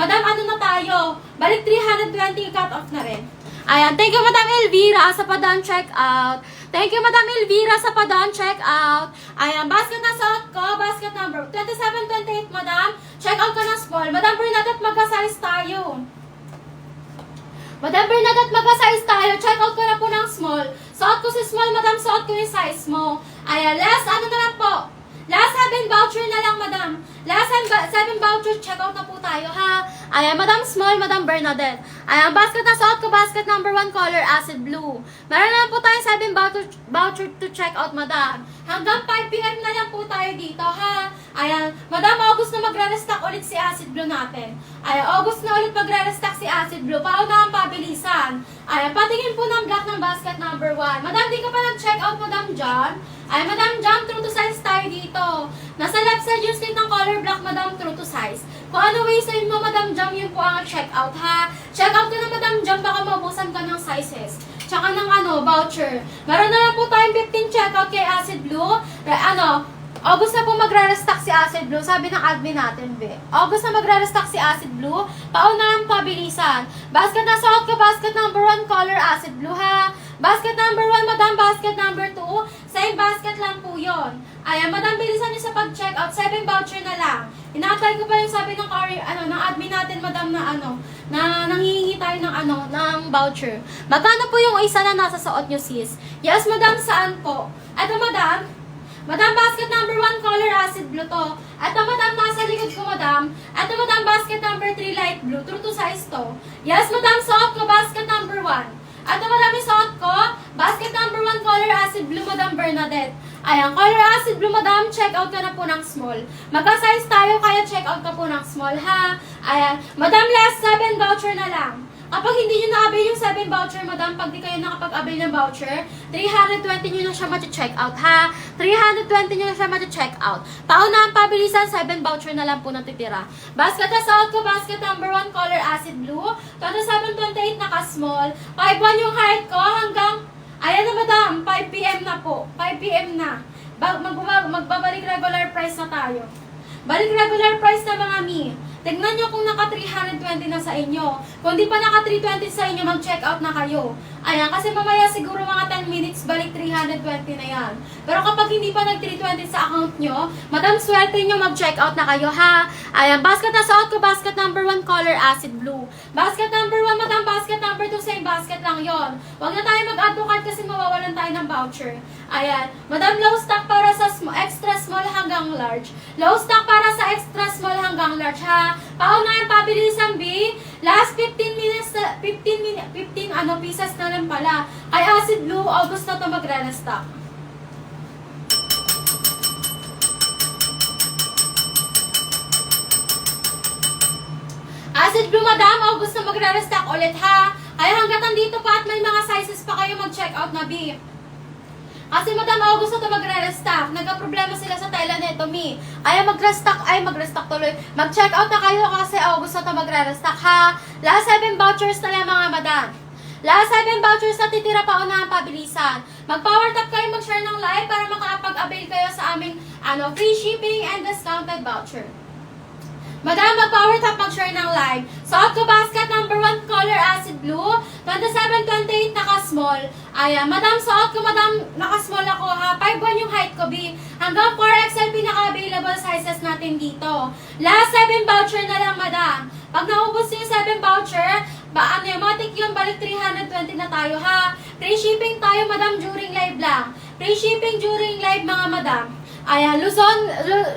Madam, ano na tayo? Balik 320, cut off na rin. Ayan, thank you Madam Elvira sa padaan check out. Thank you Madam Elvira sa padaan check out. Ayan, basket na suot ko, basket number 2728 Madam. Check out ka na small. Madam Bernadette, magka-size tayo. Madam Bernadette, magka-size tayo. Check out ko na po ng small. Suot ko si small, Madam, suot ko yung size mo. Ayan, last, ano na lang po? Last 7 voucher na lang, Madam. Last 7 voucher, check out na po tayo, ha? Ayan, Madam Small, Madam Bernadette. Ayan, basket na suot ko, basket number 1, color acid blue. Meron na lang po tayo 7 voucher to check out, Madam. Hanggang 5 p.m. na lang po tayo dito, ha? Ayan, Madam, August na magre-restock ulit si acid blue natin. Ayan, August na ulit magre-restock si acid blue. Pauna ang pabilisan. Ayan, patingin po ng black ng basket number 1. Madam, di ka pa nag-check out, Madam John? Ay, Madam Jam, true to size tayo dito. Nasa left side yung state ng color black, Madam, true to size. Kung ano waistline mo, Madam Jam, yun po ang check out, ha? Check out ka na, Madam Jam, baka maubusan ka ng sizes. Tsaka ng voucher. Meron na lang po tayong 15 check out kay Acid Blue. August na po magre-restock si Acid Blue, sabi ng admin natin, be. August na magre-restock si Acid Blue, pauna ang pabilisan. Basket na suot ka, basket number 1, color Acid Blue, ha? Basket number 1, Madam, basket number 2, same basket lang po yon. Ayan, Madam, bilisan niyo sa pag-check out, 7 voucher na lang. Inaantay ko pa yung sabi ng ng admin natin, Madam, na nanghihingi tayo ng voucher. Magkano po yung isa na nasa suot niyo, sis? Yes, Madam, saan po? Ito, Madam, basket number 1, color acid blue to. Ito, Madam, nasa likod ko, Madam. Ito, Madam, basket number 3, light blue. True to size to. Yes, Madam, suot ko, basket number 1. Ito, Madam, suot ko, basket number 1, color acid blue, Madam Bernadette. Ayan, color acid blue, Madam, check out ka na po ng small. Magka-size tayo, kaya check out ka po ng small, ha? Ayan, Madam, last 7 voucher na lang. Kapag hindi nyo na-avail yung 7 voucher, Madam, pag di kayo nakapag-avail ng voucher, 320 nyo na siya mati-check out, ha? 320 nyo na siya mati-check out. Pauna ang pabilisan, 7 voucher na lang po natitira. Basket na suot ko, basket number 1, color acid blue. 2728 naka-small. 5-1 yung height ko hanggang, ayan na, Madam, 5 p.m. na po. 5 p.m. na. Magbabalik regular price na tayo. Balik regular price na, mga mi. Tignan nyo kung naka 320 na sa inyo. Kung di pa naka 320 sa inyo, mag-check out na kayo. Ayan, kasi mamaya siguro mga 10 minutes, balik 320 na yan. Pero kapag hindi pa nag 320 sa account nyo, Madam, swerte nyo, mag-check out na kayo, ha? Ayan, basket na suot ko, basket number 1, color acid blue. Basket number 1, Madam, basket number 2, same basket lang yon. Huwag na tayo mag-add to cart kasi mawawalan tayo ng voucher. Ayan, Madam, low stock para sa extra small hanggang large. Low stock para sa extra small hanggang large, ha? Paunahan pabilisan, B. Last 15 minutes, 15 pieces na lang pala. Kay Acid Blue, August na ito magre-restock. Acid Blue, Madam, August na magre-restock ulit, ha? Kaya hanggat nandito pa at may mga sizes pa kayo mag-check out na, B. Kasi Madam, August na ito magre-restock. Nagka-problema sila sa Thailand nito, mi. Ay, mag-restock tuloy. Mag-check out na kayo kasi August na ito magre-restock, ha? Last 7 vouchers na lang, mga Madam. Last 7 vouchers na titira pa unahan pabilisan. Mag-power tap kayo, mag-share ng live para makapag-avail kayo sa aming free shipping and discounted voucher. Madam, mag-power tap, mag-share ng live. Suot ko, basket number 1, color acid blue. 2728 naka-small. Ayan, Madam, suot ko, Madam, naka-small ako, ha? 5'1 yung height ko, B. Hanggang 4XL pinaka-available sizes natin dito. Last 7 voucher na lang, Madam. Pag naubos yung 7 voucher, matik yun, balik 320 na tayo, ha? Free shipping tayo, Madam, during live lang. Free shipping during live, mga Madam. Ayan,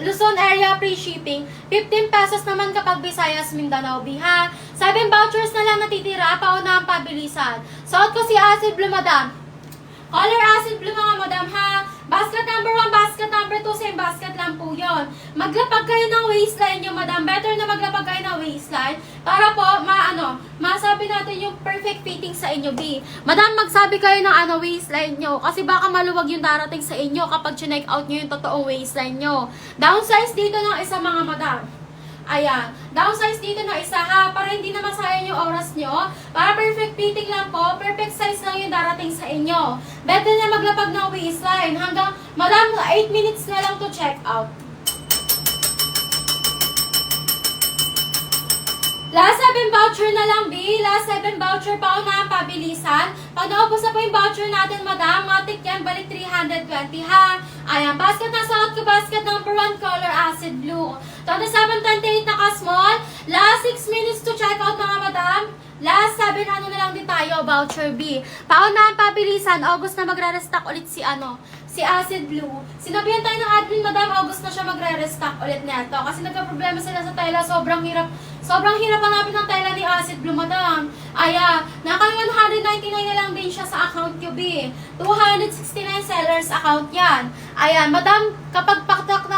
Luzon area free shipping. 15 pesos naman kapag Visayas, Mindanao, ha? 7 vouchers na lang natitira, pauna ang pabilisan. Suot ko si Acid Blue, Madam. Color Acid Blue, mga Madam, ha? Basket number 1, basket number 2, same basket lang po yon. Maglapag kayo ng waistline nyo, Madam. Better na maglapag kayo ng waistline para po, masabi natin yung perfect fitting sa inyo, B. Madam, magsabi kayo ng waistline nyo kasi baka maluwag yung darating sa inyo kapag chinek out nyo yung totoong waistline nyo. Downsize dito ng isa, mga Madam. Ayan, downsize dito na isa, ha, para hindi na masayang yung oras nyo. Para perfect fitting lang po, perfect size lang yung darating sa inyo. Better na maglapag ng waistline hanggang, Madam, 8 minutes na lang to check out. Last 7 voucher na lang, B. Last 7 voucher pa na ang pabilisan. Pag naubos na po yung voucher natin, madam, matik yan, balik 320, ha? Ayan, basket na suot ko, basket number 1, color acid blue. 2728 naka-small. Last 6 minutes to check out, mga madam. Last 7, ano na lang din tayo, voucher B. Paunahan pabilisan, August na magre-restock ulit si acid blue. Sinabihan tayo ng admin, madam, August na siya magre-restock ulit neto. Kasi nagka-problema sila sa tela, sobrang hirap hanapin ng tela ni acid blue, madam. Naka 199 na lang din siya sa account ko, B. 269 sellers account yan. Ayan, madam, kapag pagpatak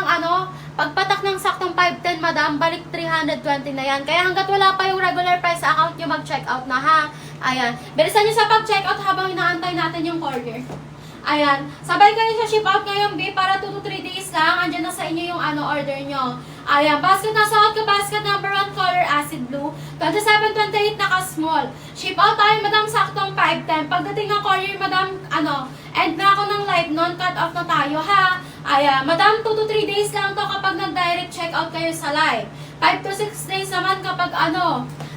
ng saktong 510, madam, balik 320 na yan. Kaya hanggat wala pa yung regular price sa account nyo, mag-check out na, ha? Ayan, bilisan nyo sa pag-check out habang inaantay natin yung courier. Ayan, sabay kayo sa ship out ngayon, B, para 2 to 3 days lang. Andyan na sa inyo yung order nyo. Ayan, basket na suot ko, basket number 1, color acid blue. 2728 naka-small. Ship out tayo, madam, saktong 510. Pagdating ng courier, madam, end na ako ng live nun, cut off na tayo, ha? Ayan, madam, 2 to 3 days lang to kapag nag-direct check out kayo sa live. 5 to 6 days naman kapag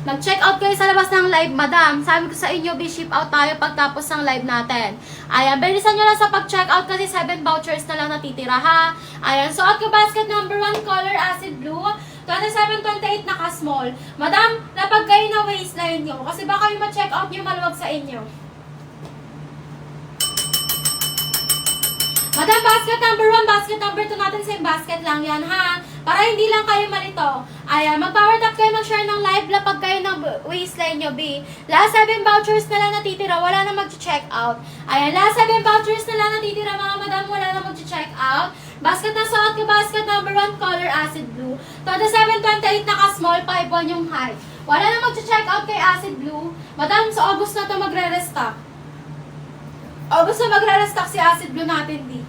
nag-check out kayo sa labas ng live, madam. Sabi ko sa inyo, ship out tayo pagtapos ng live natin. Ayan, bilisan nyo lang sa pag-check out kasi 7 vouchers na lang natitira, ha? Ayan, suot ko basket number 1, color acid blue. 2728 naka-small. Madam, napag kayo na waistline nyo kasi baka yung ma-check out nyo maluwag sa inyo. Madam, basket number 1, basket number 2 natin, same basket lang yan, ha? Para hindi lang kayo malito. Ayan, mag-power tap kayo, mag-share ng live, lapag kayo ng waistline nyo, B. Last 7 vouchers na lang natitira, wala na mag-check out. Ayan, last 7 vouchers na lang natitira, mga madam, wala na mag-check out. Basket na suot ko, basket number 1, color acid blue. 2728 naka-small, 5-1 yung high. Wala na mag-check out kay acid blue. Madam, sa August na to magre-restock. August na magre-restock si acid blue natin, D.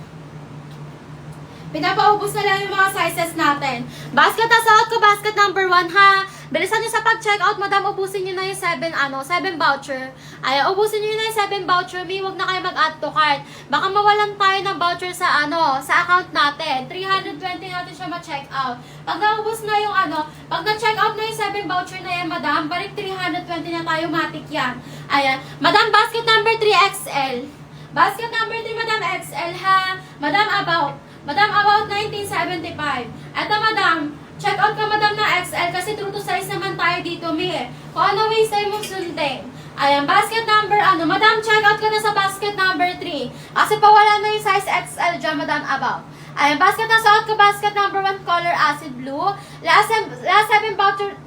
Pinapaubos na lang yung mga sizes natin. Basket na suot ko, basket number 1, ha? Bilisan nyo sa pag-check out, madam, ubusin nyo na yung 7 voucher. Ay, ubusin nyo na yung 7 voucher, may huwag na kayo mag-add to cart. Baka mawalan tayo ng voucher sa sa account natin. 320 natin siya ma-check out. Pag naubos na yung pag na-check out na yung 7 voucher na yan, madam, balik 320 na tayo, matik yan. Ayan, madam, basket number 3, XL. Basket number 3, madam, XL, ha? Madam, about 1975. Eto, madam, check out ka, madam, na XL kasi true to size naman tayo dito, Mi. Kung ano waist ay mo sundin. Ayan, basket number, madam, check out ka na sa basket number 3. Kasi pawala na yung size XL dyan, madam, about. Ayan, basket na suot ko, basket number 1, color acid blue. Last 7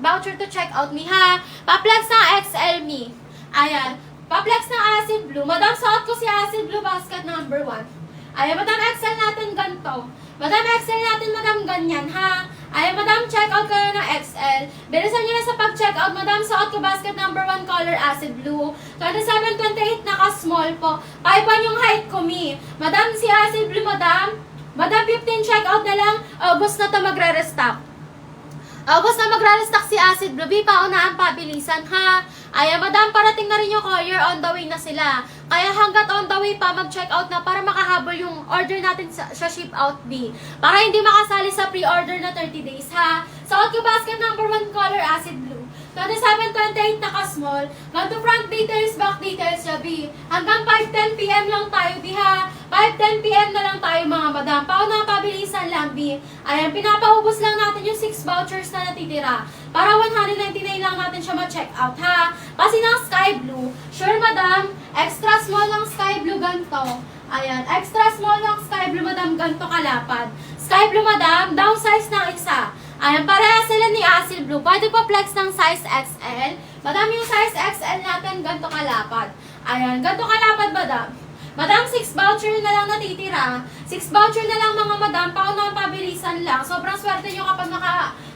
voucher to check out, Mi, ha? Pa-flex na XL, Mi. Ayan, pa-flex na acid blue. Madam, suot ko si acid blue, basket number 1. Ayan, madam, XL natin ganito. Madam, XL natin, madam, ganyan, ha? Ayan, madam, check out kayo ng XL. Bilisan nyo na sa pag-check out, madam, suot ko basket number 1, color acid blue. 2728 naka-small po. 5-1 yung height ko, Mi. Madam, si acid blue, madam. Madam, 15 check out na lang. August na to magre-restock. August na magre-restock si acid blue. B, paunaan pabilisan, ha? Ayan, madam, parating na rin yung courier, on the way na sila. Kaya hanggat on the way pa, mag-check out na para makahabol yung order natin sa ship out, B. Para hindi makasali sa pre-order na 30 days, ha? Suot ko basket number 1, color acid blue. 2728 naka-small. Ganto front details, back details siya, B. Hanggang 5:10 PM lang tayo, B, ha? 5:10 PM na lang tayo, mga madam. Pauna pabilisan lang, B. Ayan, pinapaubos lang natin yung 6 vouchers na natitira. Para 199 lang natin siya ma-check out, ha? Kasi ng sky blue, sure, madam, extra small ng sky blue ganto. Ayan, extra small ng sky blue, madam, ganto kalapad. Sky blue, madam, downsize ng isa. Ayan, parehas sila ni acid blue. Pwede pa flex ng size XL. Madam, yung size XL natin, ganto kalapad. Ayan, ganto kalapad, madam. Madam, 6 voucher na lang natitira. 6 voucher na lang, mga madam. Paunang pabilisan lang. Sobrang swerte nyo kapag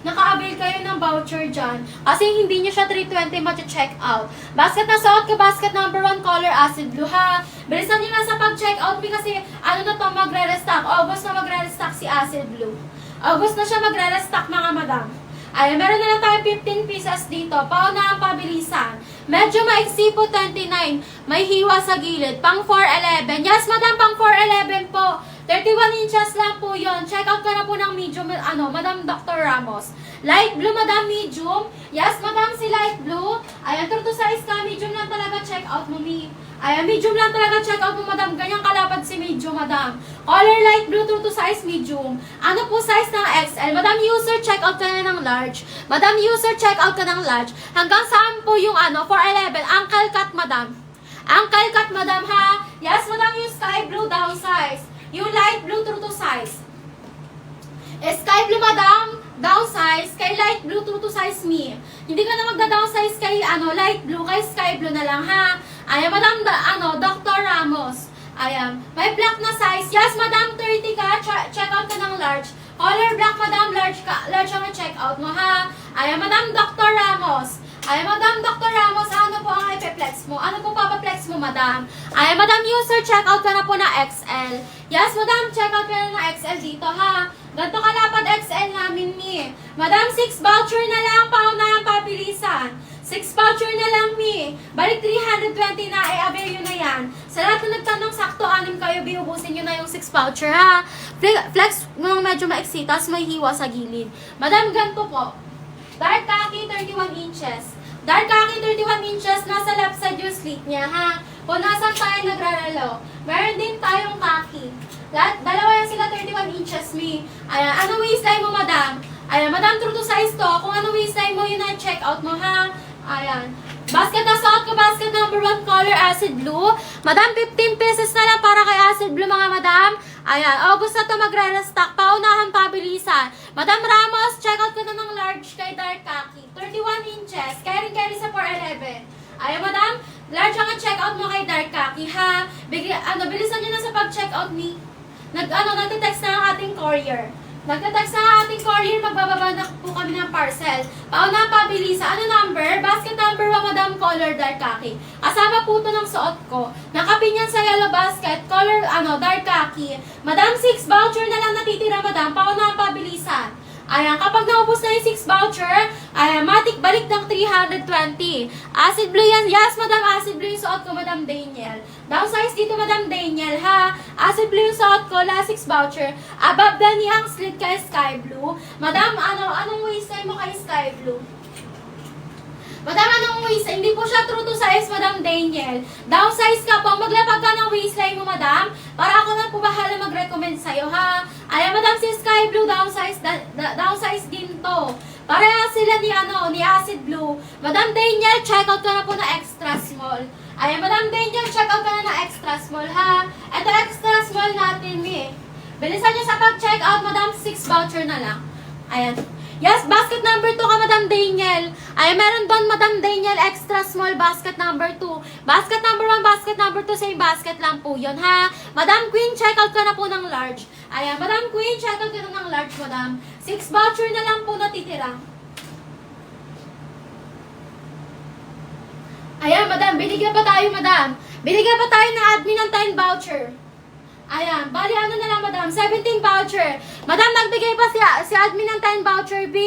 naka-avail kayo ng voucher dyan. Kasi hindi nyo siya 320 ma-check out. Basket na suot ko, basket number 1, color acid blue, ha? Bilisan nyo na sa pag-check out kasi na to, magre-restock. August na magre-restock si acid blue. August na siya magre-restock, mga madam. Ay, meron na lang tayo 15 pieces dito. Pauna ang pabilisan. Medyo maiksi po, 29. May hiwa sa gilid. Pang 411. Yes, madam, pang 411 po. 31 inches lang po yon. Check out ka na po ng medium, madam Dr. Ramos. Light blue, madam, medium. Yes, madam, light blue. Ayan, true to size ka. Medium lang talaga check out mo, mi. Ayan, medium lang talaga check out mo, madam. Ganyang kalapad si medium, madam. Color light blue, true to size medium. Ano po size ng XL? Madam user, check out ka na ng large. Madam user, check out ka ng large. Hanggang saan po yung 411? Ankle cut, madam. Ankle cut, madam, ha? Yes, madam, yung sky blue, down size. Yung light blue, true to size. Sky blue, madam, down size. Kay light blue, true to size me. Hindi ka na magda-down size kay light blue, kay sky blue na lang, ha? Ayan, madam, Dr. Ramos. Ayan, may black na size. Yes, madam, 30 ka. Check out ka ng large. Color black, madam, large ang check out mo, ha? Ayan, madam, Dr. Ramos. Ayan, madam, Dr. Ramos, ano po ang ipiplex mo? Ano po papaplex mo, madam? Ayan, madam, user, check out ka na po na XL. Yes, madam, check out ka na ng XL dito, ha? Ganito kalapad XL namin, mi. Madam, 6 voucher na lang, paunahang pabilisan. 6 voucher na lang, mi. Balik 320 na, avail nyo na yan. Sa lahat na nagtanong, sakto, 6 kayo, biubusin nyo na yung 6 voucher, ha? Flex mo medyo maiksi, tapos may hiwa sa gilid. Madam, ganito po. Dark khaki, 31 inches. Dark khaki, 31 inches, nasa left side yung slit niya, ha? Kung nasan tayo nagraralo. Meron din tayong khaki. Dalawa yan sila, 31 inches, mi. Ayan, ano waistline mo, madam? Ayan, madam, true to size to. Kung ano waistline mo, yun ang check out mo, ha? Ayan. Basket na suot ko, basket number 1, color acid blue. Madam, 15 pesos na lang para kay acid blue, mga madam. Ayan, August na to magre-restock. Paunahan, pabilisan. Madam Ramos, check out ko na ng large kay dark khaki. 31 inches. Carry sa 411. Ayan, madam, large ang check out mo kay dark khaki, ha? Bilisan nyo na sa pag-check out ni. Nagte-text na ang ating courier. Nagte-text na ang ating courier, magbababa na po kami ng parcel. Pauna pabilisa. Ano number? Basket number 1, madam, color dark khaki. Kasama po ito ng suot ko. Nakapinyan sa yellow basket, color dark khaki. Madam, 6 voucher na lang natitira, madam. Pauna pabilisan. Ayan, kapag naubos na yung 6 voucher, ayan, matik balik ng 320. Acid blue yan. Yes, madam, acid blue yung suot ko, madam Daniel. Downsize dito, madam Daniel, ha? Acid blue yung suot ko, last 6 voucher. Above the knee ang slit kay sky blue. Madam, anong waistline mo kay sky blue? Madam, anong waistline? Hindi po siya true to size, madam Daniel. Downsize ka po. Maglapag ka ng waistline mo, madam. Para ako na po bahala mag-recommend sa'yo, ha? Ayan, madam, si sky blue, downsize, downsize din to. Pareha sila ni acid blue. Madam Daniel, check out ka na po na extra small. Ayan, madam Daniel, check out ka na na extra small, ha? Ito extra small natin, bilisan nyo sa pag-check out, madam, 6 voucher na lang. Ayan. Yes, basket number 2 ka, madam Daniel. Ay, meron doon, madam Daniel, extra small basket number 2. Basket number 1, basket number 2, same basket lang po yun, ha? Madam Queen, check out ka na po ng large. Ayan, madam Queen, check out ka na ng large, madam. 6 voucher na lang po natitira. Ayan, madam, binigyan pa tayo, madam. Binigyan pa tayo ng admin ng 10 voucher. Ayan, bali ano na lang, madam, 17 voucher. Madam, nagbigay pa si admin ng 10 voucher, B.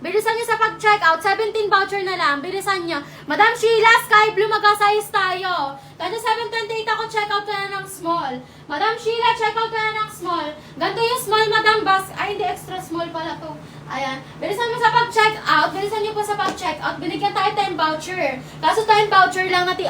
Bilisan nyo sa pag-check out, 17 voucher na lang, bilisan nyo. Madam Sheila, sky blue, mag-size tayo. Kasi 728 ako, check out ka na ng small. Madam Sheila, check out ka na ng small. Ganito yung small, madam, ay hindi, extra small pala to. Ayan, bilisan mo sa pag-check out, bilisan nyo po sa pag-check out, binigyan tayo 10 voucher. Kaso 10 voucher lang 10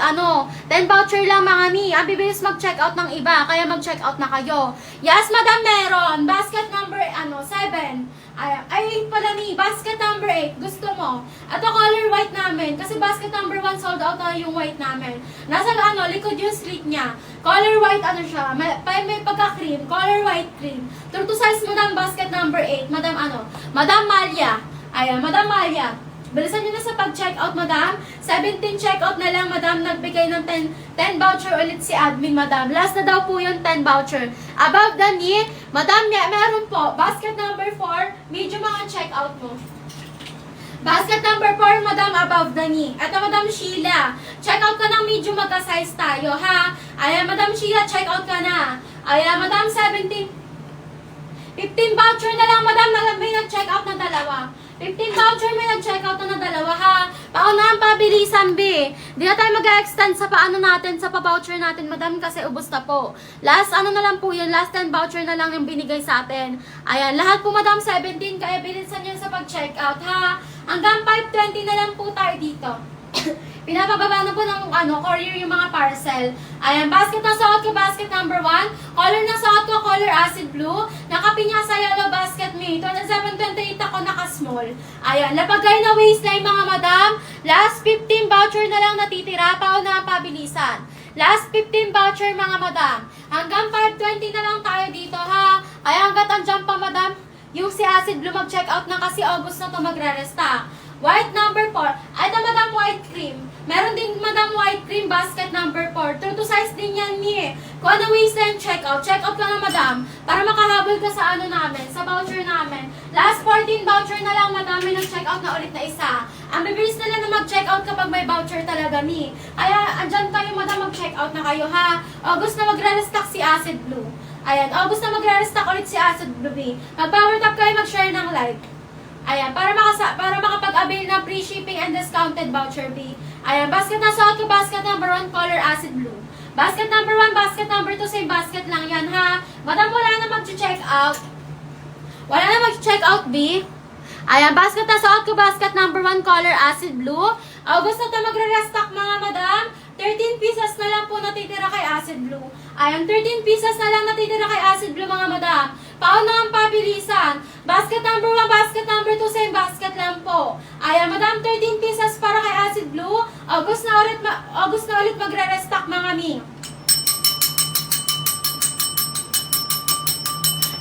voucher lang, mga mi. Ang bibilis mag-check out ng iba, kaya mag-check out na kayo. Yes, madam, meron. Basket number 7. Ay, pala mi. Basket number 8. Gusto mo? Ito color white namin. Kasi basket number 1 sold out na yung white namin. Nasa likod yung slit niya. Color white siya. May pagka-cream. Color white cream. True to size, madam, basket number 8. Madam Madam Malia. Ayan, madam Malia. Bilisan nyo na sa pag-check out, madam. 17 check out na lang, madam. Nagbigay ng 10 voucher ulit si admin, madam. Last na daw po yung 10 voucher. Above the knee, madam, meron po. Basket number 4, medyo mga check out mo. Basket number 4, madam, above the knee. Ito, madam Sheila. Check out ka ng medyo mag-size tayo, ha? Ayan, madam Sheila, check out ka na. Ayan, madam, 15 voucher na lang, madam. May nag-check out na dalawa. 15 voucher, may nag-check out na dalawa, ha? Paunahan pabilisan, B. Di na tayo mag-extend sa paano natin, sa pa-voucher natin, madam, kasi ubos na po. Last, na lang po yun, last 10 voucher na lang yung binigay sa atin. Ayan, lahat po, madam, 17, kaya bilisan nyo sa pag-check out, ha? Hanggang 5:20 na lang po tayo dito. dito. Pinapababa na po ng courier yung mga parcel. Ayan, basket na suot ko, basket number 1. Color na suot ko, color acid blue. Nakapinya sa yellow basket me. 2728 ako naka-small. Ayan, lapagay na waistline mga madam. Last 15 voucher na lang natitira. Pauna ang pabilisan. Last 15 voucher mga madam. Hanggang 520 na lang tayo dito ha. Kaya hanggat andyan pa madam, yung si acid blue mag-check out na kasi August na to magre-restock. White number 4. Ay, ito madam white cream. Meron din madam white cream basket number 4. True to size din yan ni. Kung ano waistline check out ka na madam. Para makahabol ka sa namin, sa voucher namin. Last 14 voucher na lang madam. May nag-check out na ulit na isa. Ang bibilis na lang na mag-check out kapag may voucher talaga ni. Kaya andyan kayo madam mag-check out na kayo ha. August na magre-restock si acid blue. Ayan, August na magre-restock ulit si acid blue. Mag-power tap kayo, mag-share ng like. Ayan, para makapag-avail ng free shipping and discounted voucher B. Ayan, basket na suot ko, basket number 1, color acid blue. Basket number 1, basket number 2, same basket lang yan ha. Madam, wala na mag-check out. Wala na mag-check out B. Ayan, basket na suot ko, basket number 1, color acid blue. August na ito magre-restock mga madam. 13 pieces na lang po natitira kay acid blue. Ayan, 13 pieces na lang natitira kay acid blue mga madam. Pauna ang pabilisan. Basket number 1, basket number 2, same basket lang po. Ayan, madam, 13 pieces para kay acid blue. August na ulit magre-restock mga mi.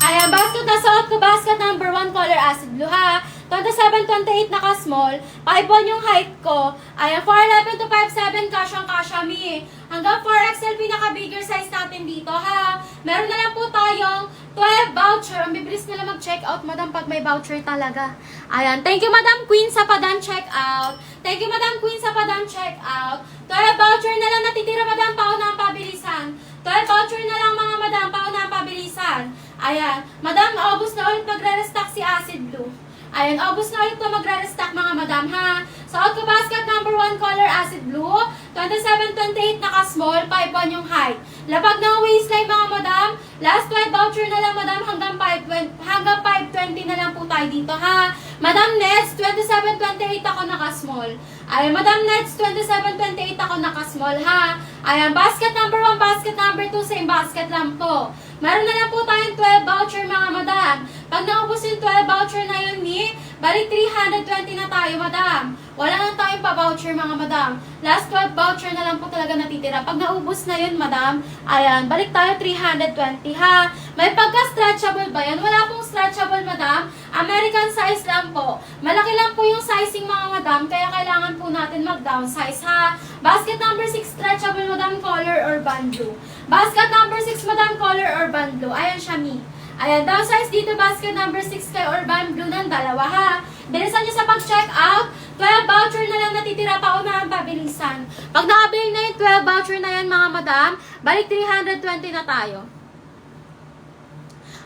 Ayan, basket na suot ko, basket number 1, color acid blue ha. 27-28 naka-small. 5'1 yung height ko. Ayan, 4'11 to 5'7 kasyang-kasya mi. Hanggang 4XL pinaka-bigger size natin dito ha. Meron na lang po tayong 12 voucher. Ang bibilis nila mag-check out madam pag may voucher talaga. Ayan, thank you Madam Queen sa padan check out. Thank you Madam Queen sa padan check out. 12 voucher na lang natitira madam, pauna ang pabilisan. 12 voucher na lang mga madam, pauna ang pabilisan. Ayan, madam, August na ulit magre-restock si acid blue. Ayan, August na ulit to magre-restock mga madam ha. Suot ko basket number 1, color acid blue. 27-28 naka-small, 5'1 yung height. Lapag ng waistline mga madam. Last 12 voucher na lang madam, hanggang 520 na lang po tayo dito ha. Madam Nets, 27-28 ako naka-small. Ayan, Madam Nets, 27-28 ako naka-small ha. Ayan, basket number 1, basket number 2, same basket lang po. Meron na lang po tayong 12 voucher mga madam. Pag naubos yung 12 voucher na yun ni, balik 320 na tayo madam. Wala na tayong pa-voucher mga madam. Last 12 voucher na lang po talaga natitira. Pag naubos na yun madam, ayan, balik tayo 320 ha. May pagka-stretchable ba yan? Wala pong stretchable madam. American size lang po. Malaki lang po yung sizing mga madam, kaya kailangan po natin mag-downsize ha. Basket number 6, stretchable madam, color urban blue. Basket number 6 madam, color urban blue. Ayan siya mi. Ayan, downsize dito, basket number 6 kay urban blue ng dalawa ha. Bilisan nyo sa pag-check out. 12 voucher na lang natitira, pa unahan pabilisan. Pag nakabili na yung 12 voucher na yan mga madam, balik 320 na tayo.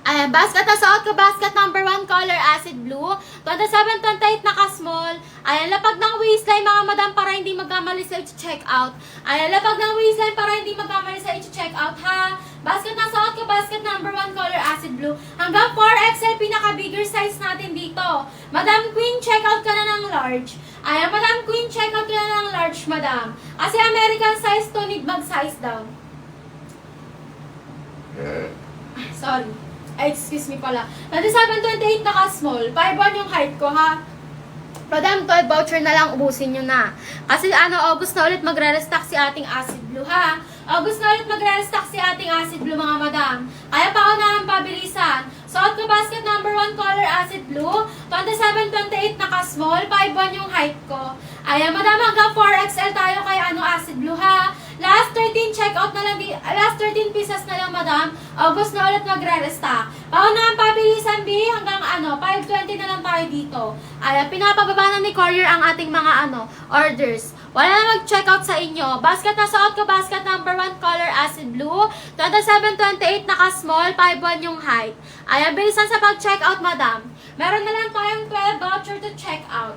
Ayan, basket na suot ko, basket number 1, color acid blue. 27-28 naka-small. Ayan, lapag ng waistline mga madam para hindi magkamali sa i-check out. Ayan, lapag ng waistline para hindi magkamali sa i-check out ha. Basket na suot ko, basket number 1, color acid blue. Hanggang 4XL pinaka-bigger size natin dito. Madam Queen, check out ka na ng large. Ayan, Madam Queen, check out ka na ng large, madam. Kasi American size to, need mag-size down. Sorry. Excuse me pala. 27-28 naka-small. 5'1 yung height ko, ha? Madam, 12 voucher na lang, ubusin nyo na. Kasi August na ulit magre-restock si ating acid blue, ha? August na ulit magre-restock si ating acid blue, mga madam. Kaya paunahan pabilisan. Suot ko basket number 1, color acid blue. 27-28 naka-small. 5'1 yung height ko. Ayan, madam, hanggang 4XL tayo kay acid blue, ha? Last 13 check-out na lang, last 13 pieces na lang, madam. August na ulit magre-restock. Paunahan pabilisan, B, hanggang 520 na lang tayo dito. Ayan, pinapababa na ni courier ang ating mga orders. Wala na mag-checkout sa inyo. Basket na suot ko, basket number 1, color acid blue. 27-28 naka-small, 5'1 yung height. Ayan, bilisan sa pag-checkout, madam. Meron na lang tayong 12 voucher to checkout.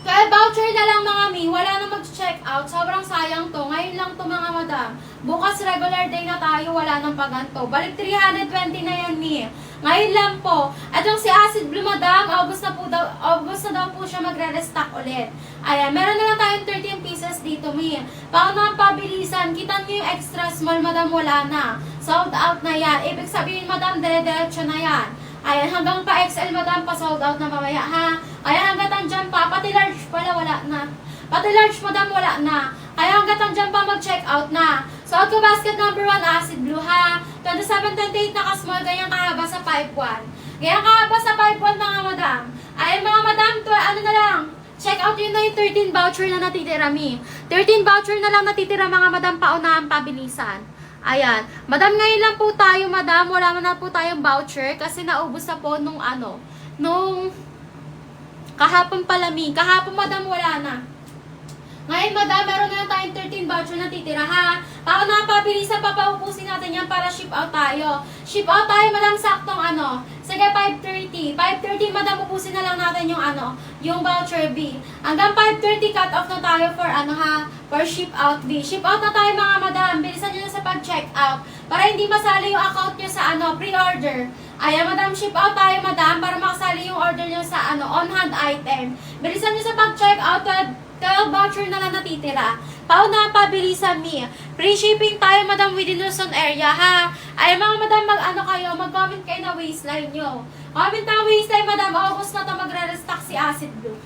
12 voucher na lang mga mi, wala na mag-check out. Sobrang sayang to. Ngayon lang to mga madam. Bukas regular day na tayo, wala nang paganto. Balik 320 na yan mi. Ngayon lang po. Atong si acid blue madam, August na po daw August na daw po siya magre-restock ulit. Ayan, meron na lang tayong 13 pieces dito, Mi. Paano ang pabilisan? Kita niyo yung extra small, madam, wala na. Sold out na yan. Ibig sabihin, madam, dire-diretso na yan. Ayan, hanggang pa XL, madam, pa sold out na mamaya, ha? Ayan, hanggang andyan pa. Pati large pala, wala na. Pati large, madam, wala na. Kaya hanggang andyan pa mag-check out na. Suot ko basket number 1, acid blue, ha? 27-28 naka-small, ganyan kahaba sa 5-1. Ganyan kahaba sa 5-1, mga madam. Ayan, mga madam, ano na lang. Check out yun na yung 13 voucher na natitira, Mi. 13 voucher na lang natitira, mga madam, paunahan, pabilisan. Ayan. Madam, ngayon lang po tayo, madam. Wala na po tayong voucher kasi naubos na po nung kahapon pala, Mi. Kahapon, madam, wala na. Ngayon, madam, meron na lang tayong 13 voucher na titira, ha? Paano na pabilisan, papaupusin natin yan para ship out tayo. Ship out tayo, madam, saktong Sige, 5:30. 5:30, madam, upusin na lang natin yung voucher B. Hanggang 5:30, cut off na tayo for for ship out B. Ship out na tayo, mga madam. Bilisan nyo na sa pag-check out. Para hindi masali yung account nyo sa pre-order. Ayan, madam, ship out tayo, madam, para makasali yung order nyo sa on-hand item. Bilisan nyo sa pag-check out, 12 voucher na lang natitira. Pauna, pabilisan, Mi. Free shipping tayo, madam, within Luzon area, ha? Ay, mga madam, mag-comment kayo na waistline nyo. Comment na waistline, madam. August na ito magre-restock si Acid Blue.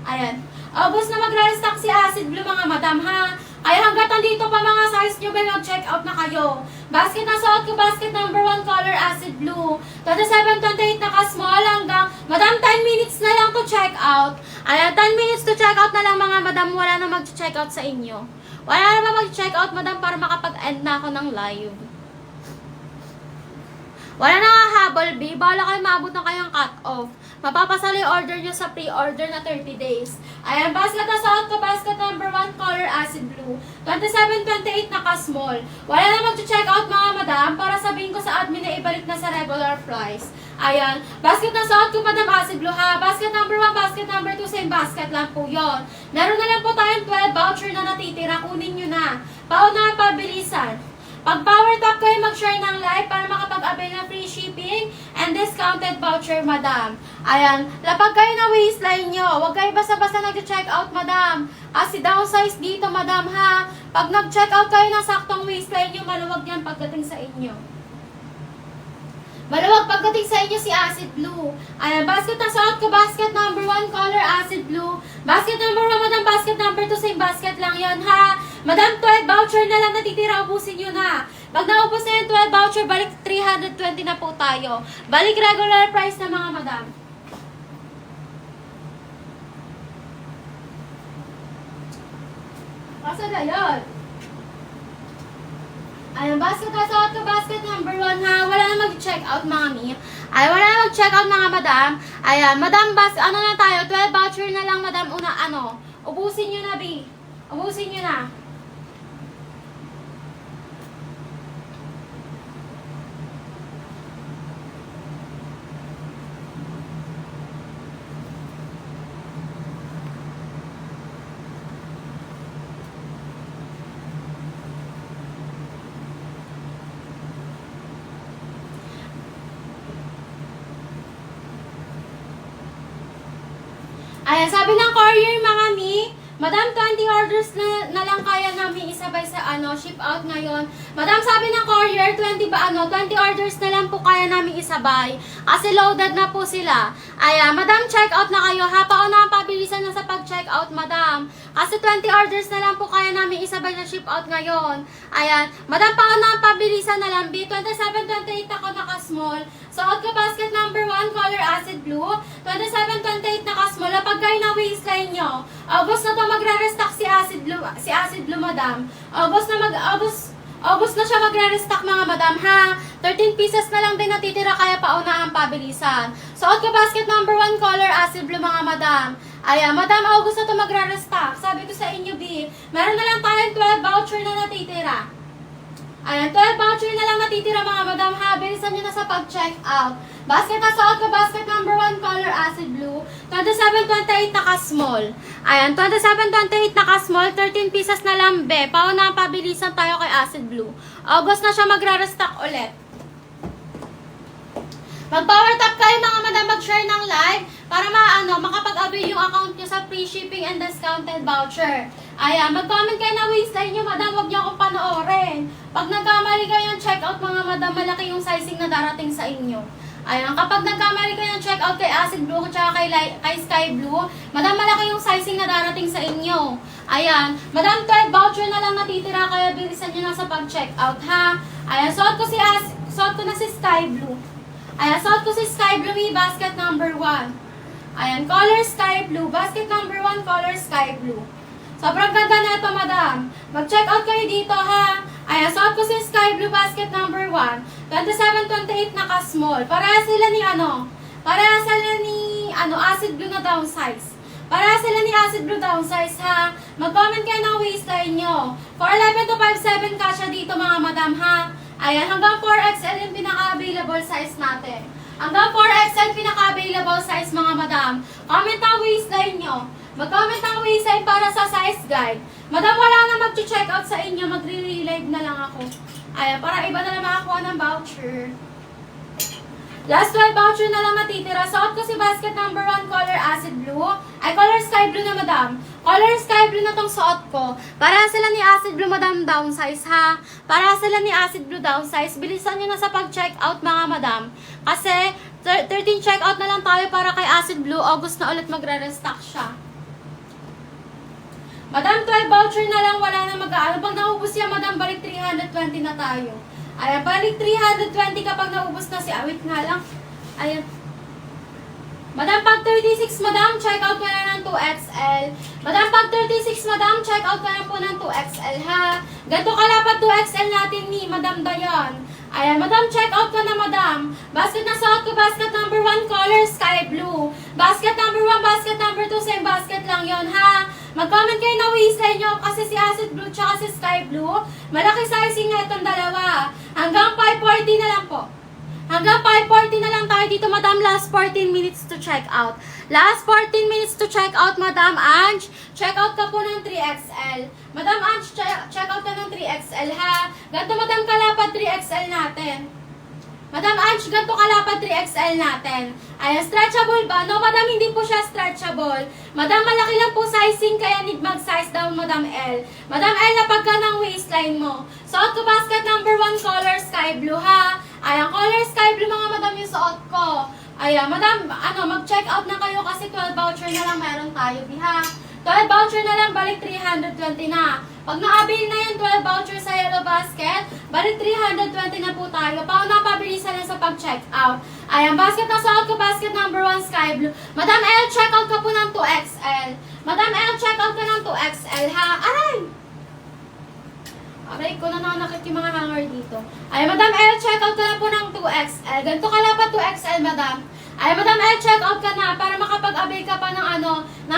Ayan. August na magre-restock si Acid Blue, mga madam, ha? Ay, hanggat nandito pa mga size nyo, mag-check out na kayo. Basket na suot ko, basket number 1, color acid blue. 27-28 naka-small hanggang, madam, 10 minutes na lang to check out. Ayan, 10 minutes to check out na lang, mga madam. Wala na mag-check out sa inyo. Wala na mag-check out, madam, para makapag-end na ako ng live. Wala na habol, B. Bala kayo maabot na kayong cut-off. Mapapasali order nyo sa pre-order na 30 days. Ayan, basket na suot ko, basket number 1, color acid blue. 27-28 naka-small. Wala na mag-check out, mga madam, para sabihin ko sa admin na ibalik na sa regular price. Ayan, basket na suot ko, madam, acid blue, ha? Basket number 1, basket number 2, same basket lang po yon. Meron na lang po tayong 12 voucher na natitira. Kunin nyo na. Pauna, pabilisan. Pag power tap kayo, mag-share ng live para makapag-avail ng free shipping and discounted voucher, madam. Ayan. Lapag kayo na waistline nyo. Huwag kayo basta-basta nag-check out, madam. Kasi downsize dito, madam, ha. Pag nag-check out kayo ng saktong waistline nyo, maluwag yan pagdating sa inyo. Maluwag pagdating sa inyo si acid blue. Ayan, basket na suot ko, basket number 1, color acid blue. Basket number 1, madam, basket number 2, same basket lang yon, ha. Madam, 12 voucher na lang natitira, ubusin nyo na. Pag naubos na yung 12 voucher, balik 320 na po tayo. Balik regular price na, mga madam. Pasa na yun. Ayan, basket na suot ko, basket number 1, ha. Wala na mag-check out, mami. Ay, wala na mag-check out, mga madam. Ayan, madam, na tayo? 12 voucher na lang, madam. Ubusin nyo na, B. Ubusin nyo na. Ayan, sabi ng courier, mga Mi, madam, 20 orders na lang kaya namin isabay sa ship out ngayon. Madam, sabi ng courier, 20 orders na lang po kaya namin isabay. Kasi loaded na po sila. Ayan, madam, check out na kayo, ha? Pauna ang pabilisan na sa pag-check out, madam. Kasi 20 orders na lang po kaya namin isabay na ship out ngayon. Ayan, madam, pauna ang pabilisan na lang, B. 27-28 ako naka-small. Suot ko, basket number 1, color acid blue. 27-28 naka-small. Pag kayo na waistline nyo, August na to magre-restock si acid blue, madam. August na siya magre-restock, mga madam, ha? 13 pieces na lang din natitira, kaya pauna ang pabilisan. Suot ko, basket number 1, color acid blue, mga madam. Ayan, madam, August na to magre-restock. Sabi ko sa inyo, B, meron na lang tayong 12 voucher na natitira. Ayan, 12 voucher na lang natitira, mga madam, ha? Bilisan nyo na sa pag-check out. Basket na suot ko, basket number 1, color acid blue. 27-28 naka-small. Ayan, 27-28 naka-small. 13 pieces na lang, be. Pauna pabilisan tayo kay acid blue. August na siya magre-restock ulit. Mag-power tap kayo, mga madam, mag-share ng live para i-avail yung account nyo sa free shipping and discounted voucher. Ayan, mag-comment kayo na waistline nyo, madam, huwag nyo akong panoorin. Pag nagkamali kayo ng checkout, mga madam, malaki yung sizing na darating sa inyo. Ayan, kapag nagkamali kayo ng checkout kay Acid Blue at kay Sky Blue, madam, malaki yung sizing na darating sa inyo. Ayan, madam, 12 voucher na lang natitira, kaya bilisan nyo na sa pag-checkout, ha? Ayan, suot ko na si Sky Blue. Ayan, suot ko si Sky Blue, basket number 1. Ayan, color Sky Blue, basket number 1, color Sky Blue. Sobrang ganda na ito, madam. Mag-checkout kayo dito, ha? Ayan, suot ko si Sky Blue, basket number 1. 27-28 naka-small. Para sila ni Acid Blue na downsize. Para sila ni Acid Blue downsize, ha? Mag-comment kayo ng waistline nyo. 4'11 to 5'7 kasya dito, mga madam, ha? Ayan, hanggang 4XL yung pinaka-available size natin. Hanggang 4XL pinaka-available size, mga madam. Comment ang waistline nyo. Mag-comment ang waistline para sa size guide. Madam, wala na mag-check out sa inyo. Magre-relive na lang ako. Ayan, para iba na lang makakuha ng voucher. Last 12 voucher na lang matitira. Suot ko si basket number 1, color Acid Blue. Ay, color Sky Blue na, madam. Color Sky Blue na tong suot ko. Para sila ni Acid Blue, madam, downsize, ha? Para sila ni Acid Blue, downsize. Bilisan nyo na sa pag-check out, mga madam. Kasi, 13 check out na lang tayo para kay Acid Blue. August na ulit magre-restock siya. Madam, 12 voucher na lang, wala na mag-aano. Pag naubos yan, madam, balik 320 na tayo. Ayan, balik 320 kapag naubos na si Awit nga lang. Ayan. Madam, pag 36, madam, check out ka na ng 2XL. Madam, pag 36, madam, check out ka na po ng 2XL, ha? Ganito kalapat 2XL natin ni Madam Dayan. Ayan, madam, check out ka na, madam. Basket na suot ko, basket number 1, color Sky Blue. Basket number 1, basket number 2, same basket lang yon, ha? Mag-comment kayo na waistline nyo kasi si Acid Blue tsaka si Sky Blue, malaki sizing na itong dalawa. Hanggang 540 na lang po. Hanggang 540 na lang tayo dito, madam. Last 14 minutes to check out. Last 14 minutes to check out, madam Ange. Check out ka po ng 3XL. Madam Ange, check out ka ng 3XL, ha? Ganito, madam, kalapat 3XL natin. Madam Ange, ganito kalapat 3XL natin. Ayan, stretchable ba? No, madam, hindi po siya stretchable. Madam, malaki lang po sizing, kaya need mag-size down, madam L. Madam L, napag ka ng waistline mo. Suot ko basket number 1, color Sky Blue, ha? Ayan, color Sky Blue, mga madam, yung suot ko. Ayan, madam, mag-check out na kayo kasi 12 voucher na lang meron tayo, ha? 12 voucher na lang, balik 320 na. Pag na-avail na yung 12 voucher sa yellow basket, balik 320 na po tayo. Pauna pabilisan na sa pag-check out. Ayan, basket na suot ko, basket number 1, Sky Blue. Madam L, check out ka po ng 2XL. Madam L, check out ka ng 2XL, ha? Aray! Aray ko, nananakit yung mga hanger dito. Ayan, Madam L, check out ka na po ng 2XL. Ganito ka lang pa 2XL, madam. Ay, Madam L, check out ka na para makapag-avail ka pa ng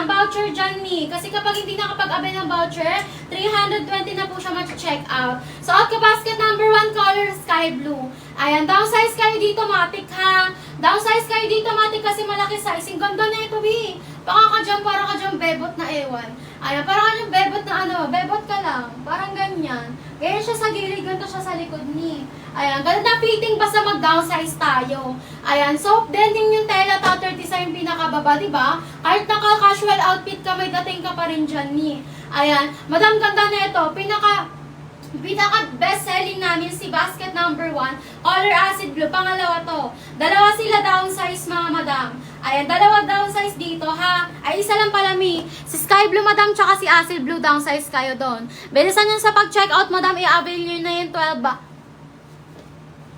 voucher dyan, ni. Kasi kapag hindi nakapag-avail ng voucher, 320 na po siya mag-check out. So, out ka basket number 1, color Sky Blue. Ayan, downsize kayo dito, matik, ha? Downsize kayo dito, matik, kasi malaki sizing. Ganda na ito, bi. Baka ka dyan, para ka dyan bebot na ewan. Ayan, para ka dyan bebot na bebot ka lang. Parang ganyan. Ganyan siya sa gilid, ganito siya sa likod, ni. Ayan, ganda fitting basta mag-downsize tayo. Ayan, soft denim yung tela, 30 sa yung pinakababa, diba? Kahit naka-casual outfit ka, may dating ka pa rin dyan, ni. Ayan, madam, ganda na ito. Pinaka best selling namin si basket number 1, color Acid Blue. Pangalawa to. Dalawa sila downsize, mga madam. Ayan, dalawa downsize dito, ha? Ay, isa lang pala, mi. Si Sky Blue, madam, tsaka si Acid Blue, downsize kayo doon. Bilisan nyo sa pag-check out, madam, i-avail nyo na yung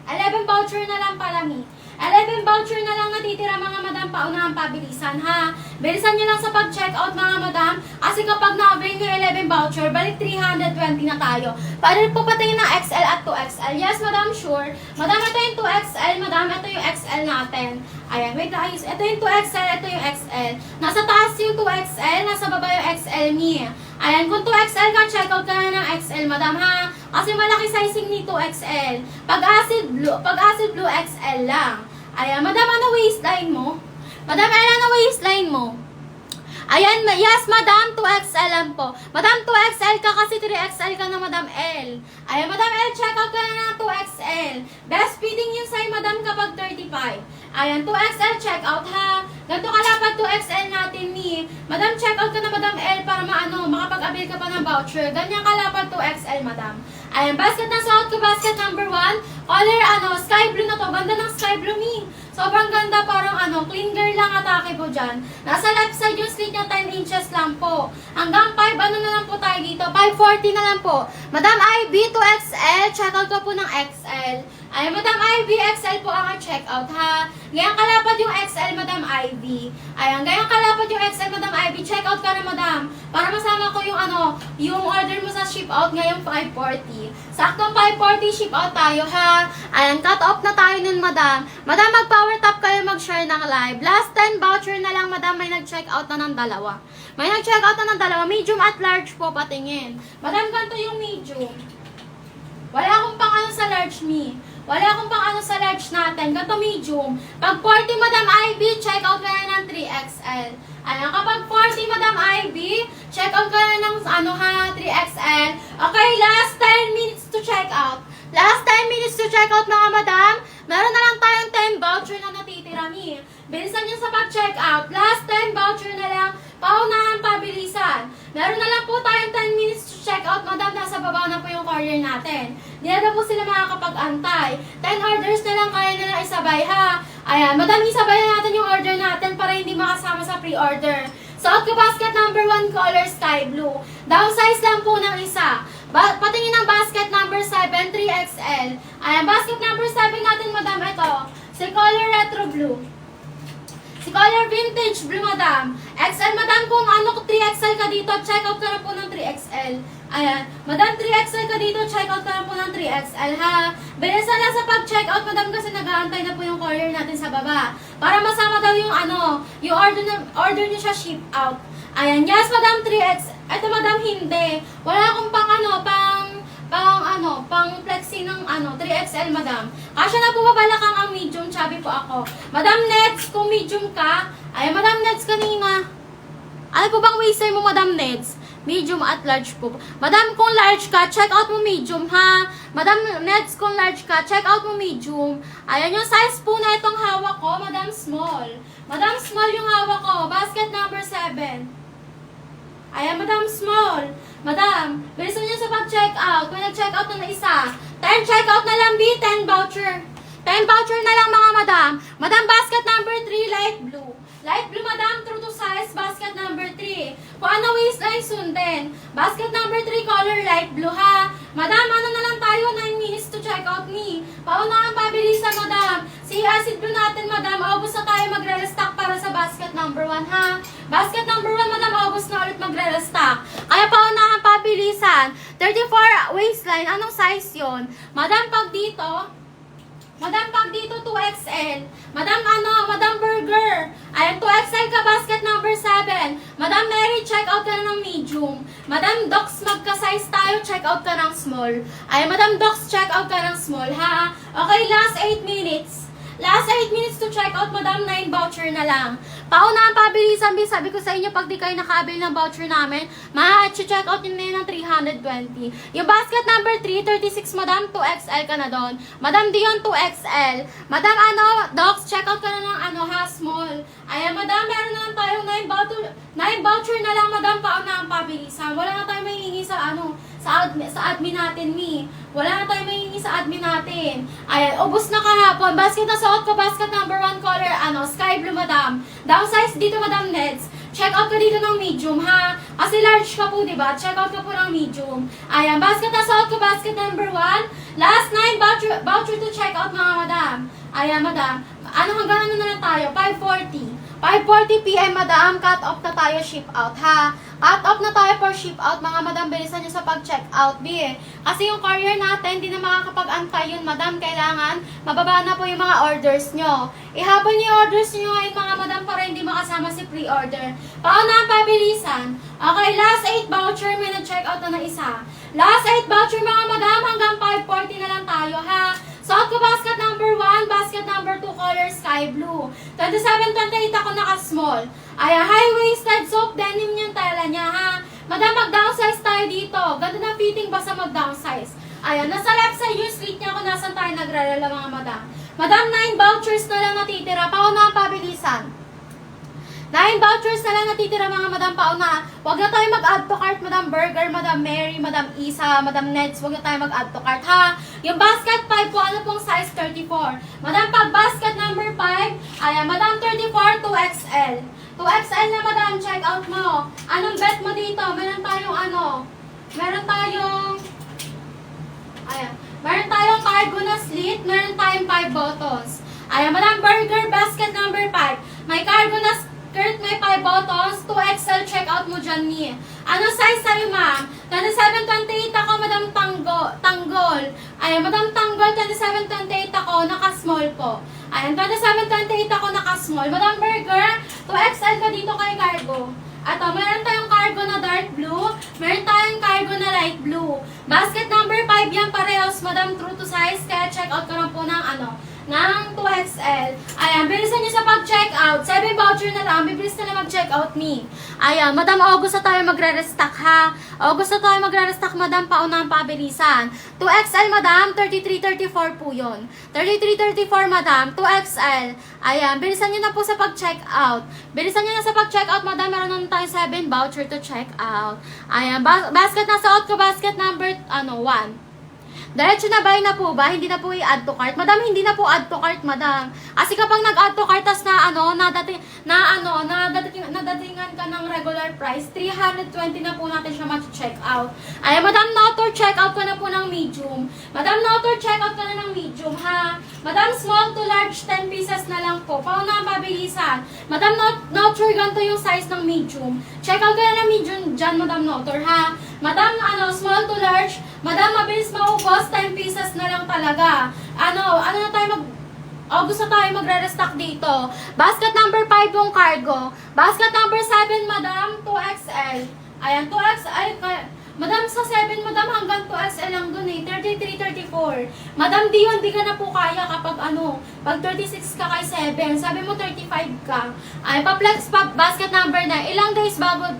11 voucher na lang pala, mi. 11 voucher na lang natitira, mga madam, paunahang pabilisan, ha? Bilisan nyo lang sa pag-check out, mga madam, kasi kapag na-avail nyo 11 voucher, balik 320 na tayo. Para po patayin ng XL at 2XL. Yes, madam, sure. Madam, ito yung 2XL, madam, ito yung XL natin. Ayan, wait, ayos. Ito yung 2XL, ito yung XL. Nasa taas yung 2XL, nasa baba yung XL niya. Ayan, kung 2XL ka, check out ka na ng XL, madam, ha? Kasi malaki sizing ni 2XL. Pag Acid Blue, XL lang. Ayan, madam, ano waistline mo? Madam, ano waistline mo? Ayan, yes, madam, 2XL lang po. Madam, 2XL ka kasi 3XL ka na, madam L. Ayan, madam L, check out ka na ng 2XL. Best fitting yung size, madam, kapag 35. Ayan, 2XL check out, ha? Ganito kalapat 2XL natin, ni. Madam, check out ka na, Madam L, para makapag-avail ka pa ng voucher. Ganyan kalapad 2XL, Madam. Ayan, basket na suot ko, basket number 1. Color, sky blue na to. Ganda ng sky blue, mi. Sobrang ganda, parang clean girl lang atake po dyan. Nasa left side yung slit niya, 10 inches lang po. Hanggang 5, na lang po tayo dito? 540 na lang po. Madam IB, 2XL, check out ko po ng XL. Ay, Madam IB, XL po ang check-out, ha? Gayang kalapad yung XL, Madam IB. Ayan, gayang kalapad yung XL, Madam IB. Check-out ka na, Madam. Para masama ko yung yung order mo sa ship-out ngayong 540. Saktong 540 ship-out tayo, ha? Ayan, cut-off na tayo nun, Madam. Madam, mag-power tap kayo mag-share ng live. Last 10 voucher na lang, Madam. May nag-check-out na ng dalawa. May nag-check-out na ng dalawa. Medium at large po, patingin. Madam, ganito yung medium. Wala akong pang sa large, me. Wala akong pang sa large natin. Ganito medium. Pag 40, Madam IB, check out ka na ng 3XL. Ayan, kapag 40, Madam IB, check out ka na ng 3XL. Okay, last 10 minutes to check out. Last 10 minutes to check out, mga madam. Meron na lang tayong 10 voucher na natitira, mi. Bilisan nyo sa pag-check out. Last 10 voucher na lang. Paunahan, pabilisan. Meron na lang po tayong 10 minutes to check out, madam. Nasa baba na po yung courier natin. Di na po sila makakapag-antay. 10 orders na lang, kaya na lang isabay, ha? Ayan, madam, isabay na natin yung order natin para hindi makasama sa pre-order. Suot ko basket number 1, color sky blue. Downsize lang po ng isa. Patingin ng basket number 7, 3XL. Ayan, basket number 7 natin, madam, ito. Si color retro blue. Si color vintage blue, madam. XL, madam, kung 3XL ka dito, check out ka na po ng 3XL. Ayan, madam, 3XL ka dito, check out ka na po ng 3XL, ha? Bilisan na sa pag-check out, madam, kasi nag-aantay na po yung courier natin sa baba. Para masama daw yung yung order niyo siya ship out. Ayan, yes, madam, 3XL. Ito, madam, hindi. Wala akong pang flexi ng 3XL, madam. Kasya na po babalakang ang medium, chubby po ako. Madam Neds, kung medium ka, ay, Madam Neds kanina. Ano po bang waster mo, Madam Neds? Medium at large po. Madam, kung large ka, check out mo medium, ha? Madam Neds, kung large ka, check out mo medium. Ayan yung size po na itong hawak ko, Madam Small. Madam Small yung hawak ko, basket number 7. Ayan, Madam Small. Madam, bilisan niyo sa pag-check out. May nag-check out na isa. 10 check out na lang, B. 10 voucher. 10 voucher na lang, mga madam. Madam, basket number 3, light blue. Light blue, madam, true to size, basket number 3. Kung ano waistline, sundin. Basket number 3, color light blue, ha? Madam, na lang tayo? 9 minutes to check out, me. Paunahan, pabilisan, madam. Si acid blue natin, madam. August na tayo magre-restock para sa basket number 1, ha? Basket number 1, madam, August na ulit magre-restock. Kaya paunahan, pabilisan. 34 waistline, anong size yon? Madam, pag dito, 2XL. Madam Burger. Ayan, 2XL ka, basket number 7. Madam Mary, check out ka na ng medium. Madam Docs, magka-size tayo, check out ka ng small. Ayan, Madam Docs, check out ka ng small, ha? Okay, last 8 minutes. Last 8 minutes to check out, madam, 9 voucher na lang. Paunahan, pabilisan, sabi ko sa inyo, pag di kayo nakabil ng voucher namin, ma-check out nyo na yun ng 320. Yung basket number 336, madam, 2XL ka na doon. Madam Dion, 2XL. Madam, Docs, check out ka na ng small. Ayan, madam, meron na lang tayong 9 voucher na lang, madam, paunahan, pabilisan. Wala na tayong mahihingi sa admin natin, mi. Wala na tayong mahihingi sa admin natin. Ayan, ubos na kahapon. Basket na suot ko, basket number 1 color, sky blue, madam. Downsize dito, Madam Neds. Check out ka dito ng medium, ha? Kasi large ka po, diba? Check out ka po ng medium. Ayan, basket na suot ko, basket number 1. Last 9 voucher to check out, mga madam. Ayan, madam. Hanggang na lang tayo? 5:40. 5:40 PM, madam. Cut off na tayo, ship out, ha? Cut off na tayo for ship out, mga madam. Bilisan nyo sa pag-check out, B. Kasi yung courier natin, hindi na makakapag-antay yun, madam. Kailangan, mababa na po yung mga orders nyo. Ihabol nyo yung orders nyo ngayon, mga madam, para hindi makasama si pre-order. Paunahan, pabilisan. Okay, last 8 voucher, may nag-check out na isa. Last 8 voucher, mga madam, hanggang 5:40 na lang tayo, ha? Suot ko basket number 1, basket number 2, color sky blue. 27-28 ako naka-small. Ayan, high-waisted soap denim yung tela niya, ha? Madam, mag-downsize tayo dito. Ganda na fitting basta mag-downsize. Ayan, nasa left side yung slit niya kung nasan tayo nagrarala, mga madam. Madam, 9 vouchers na lang natitira. Paunahan, pabilisan. 9 vouchers na lang natitira mga madam pauna. Huwag na tayo mag-add to cart, Madam Burger, Madam Mary, Madam Isa, Madam Neds. Huwag na tayo mag-add to cart, ha? Yung basket 5 po, ano pong size 34. Madam, pag basket number 5, ayan, Madam 34, 2XL. 2XL na Madam, check out mo. Anong bet mo dito? Meron tayong ayan, meron tayong cargo na slit, meron tayong 5 buttons. Ayan, Madam Burger, basket number 5. May cargo na skirt, may 5 buttons, 2XL, check out mo dyan, Mi. Ano size sa'yo, ma'am? 27-28 ako, Madam Tanggol. Ayan, Madam Tanggol, 27-28 ako, naka-small po. Ayan, 27-28 ako, naka-small. Madam Burger, 2XL ka dito kay cargo. Ato, meron tayong cargo na dark blue, meron tayong cargo na light blue. Basket number 5 yan, parehas, Madam, true to size, kaya check out ko lang po ng 2XL. Ayan, bilisan nyo sa pag-checkout. 7 voucher na lang, bibilis na lang mag-checkout, me. Ayan, Madam, August na tayo magre-restock, ha? August na tayo magre-restock, Madam, paunang pabilisan. 2XL, Madam, 33-34 po yun. 33-34, Madam, 2XL. Ayan, bilisan nyo na po sa pag-checkout. Bilisan nyo na sa pag-checkout, Madam, meron naman tayong 7 voucher to check out. Ayan, basket na sa ko, basket number, 1. Diretso na buy na po ba? Hindi na po i-add to cart. Madam, hindi na po add to cart, Madam. Kasi kapag nag-add to cart, tas nadatingan ka ng regular price, 320 na po natin siya ma-check out. Ay, Madam Notor, check out ko na po ng medium. Madam Notor, check out ka na ng medium, ha? Madam, small to large, 10 pieces na lang po. Pauna ang pabilisan. Madam Notor, ganito yung size ng medium. Check out ka na ng medium dyan, Madam Notor, ha? Madam, small to large, Madam, mabilis maubos, 10 pieces na lang talaga. August na tayo magre-restock dito. Basket number 5 yung cargo. Basket number 7, Madam, 2XL. Ayan, 2XL. Madam, sa 7, Madam, hanggang 2XL lang dun eh. 33-34. Madam, di ka na po kaya kapag pag 36 ka kay 7. Sabi mo 35 ka. Ay, pa-flex pa, basket number 9. Ilang days bago,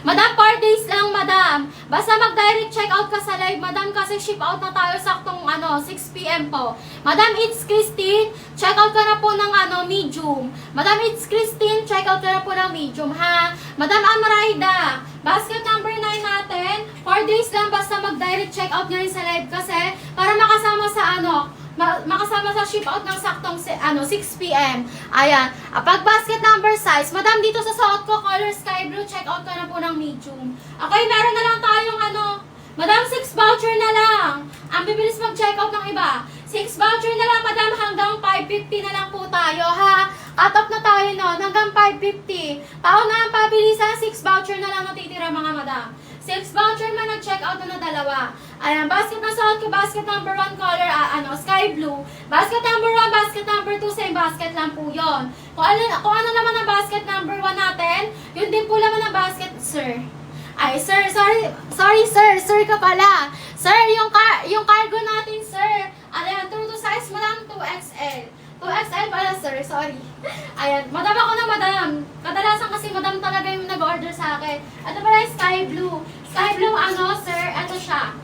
Madam, 4 days lang, Madam. Basta mag-direct check out ka sa live, Madam, kasi ship out na tayo saktong 6 PM po. Madam, it's Christine. Check out ka na po ng medium. Madam, it's Christine. Check out ka na po ng medium, ha? Madam Amrayda, basket number 9 natin. 4 days lang, basta mag-direct check out nyo rin sa live kasi para makasama sa ship out ng saktong 6 PM. Ayan. Pag basket number size, Madam, dito sa suot ko, color sky blue, check out ka na po ng medium. Okay, meron na lang tayong Madam, 6 voucher na lang. Ang bibilis mag-check out ng iba. 6 voucher na lang, Madam, hanggang 550 na lang po tayo, ha? Cut off na tayo nun, hanggang 550. Pauna ang pabilisan, 6 voucher na lang natitira, mga Madam. 6 voucher man, nag-check out na dalawa. Ayan, basket na suot ko, basket number 1 color, sky blue. Basket number 1, basket number 2, same basket lang po yun. Kung ano naman ang basket number 1 natin, yun din po naman ang basket, sir. Ay, sir, sorry, sir ka pala. Sir, yung cargo natin, sir. Ayan, true to size mo lang, 2XL. 2XL pala, sir, sorry. Ayan, Madam ako na, Madam. Kadalasan kasi Madam talaga yung nag-order sa akin. Ito pala yung sky blue. Sky blue, sir, ito siya.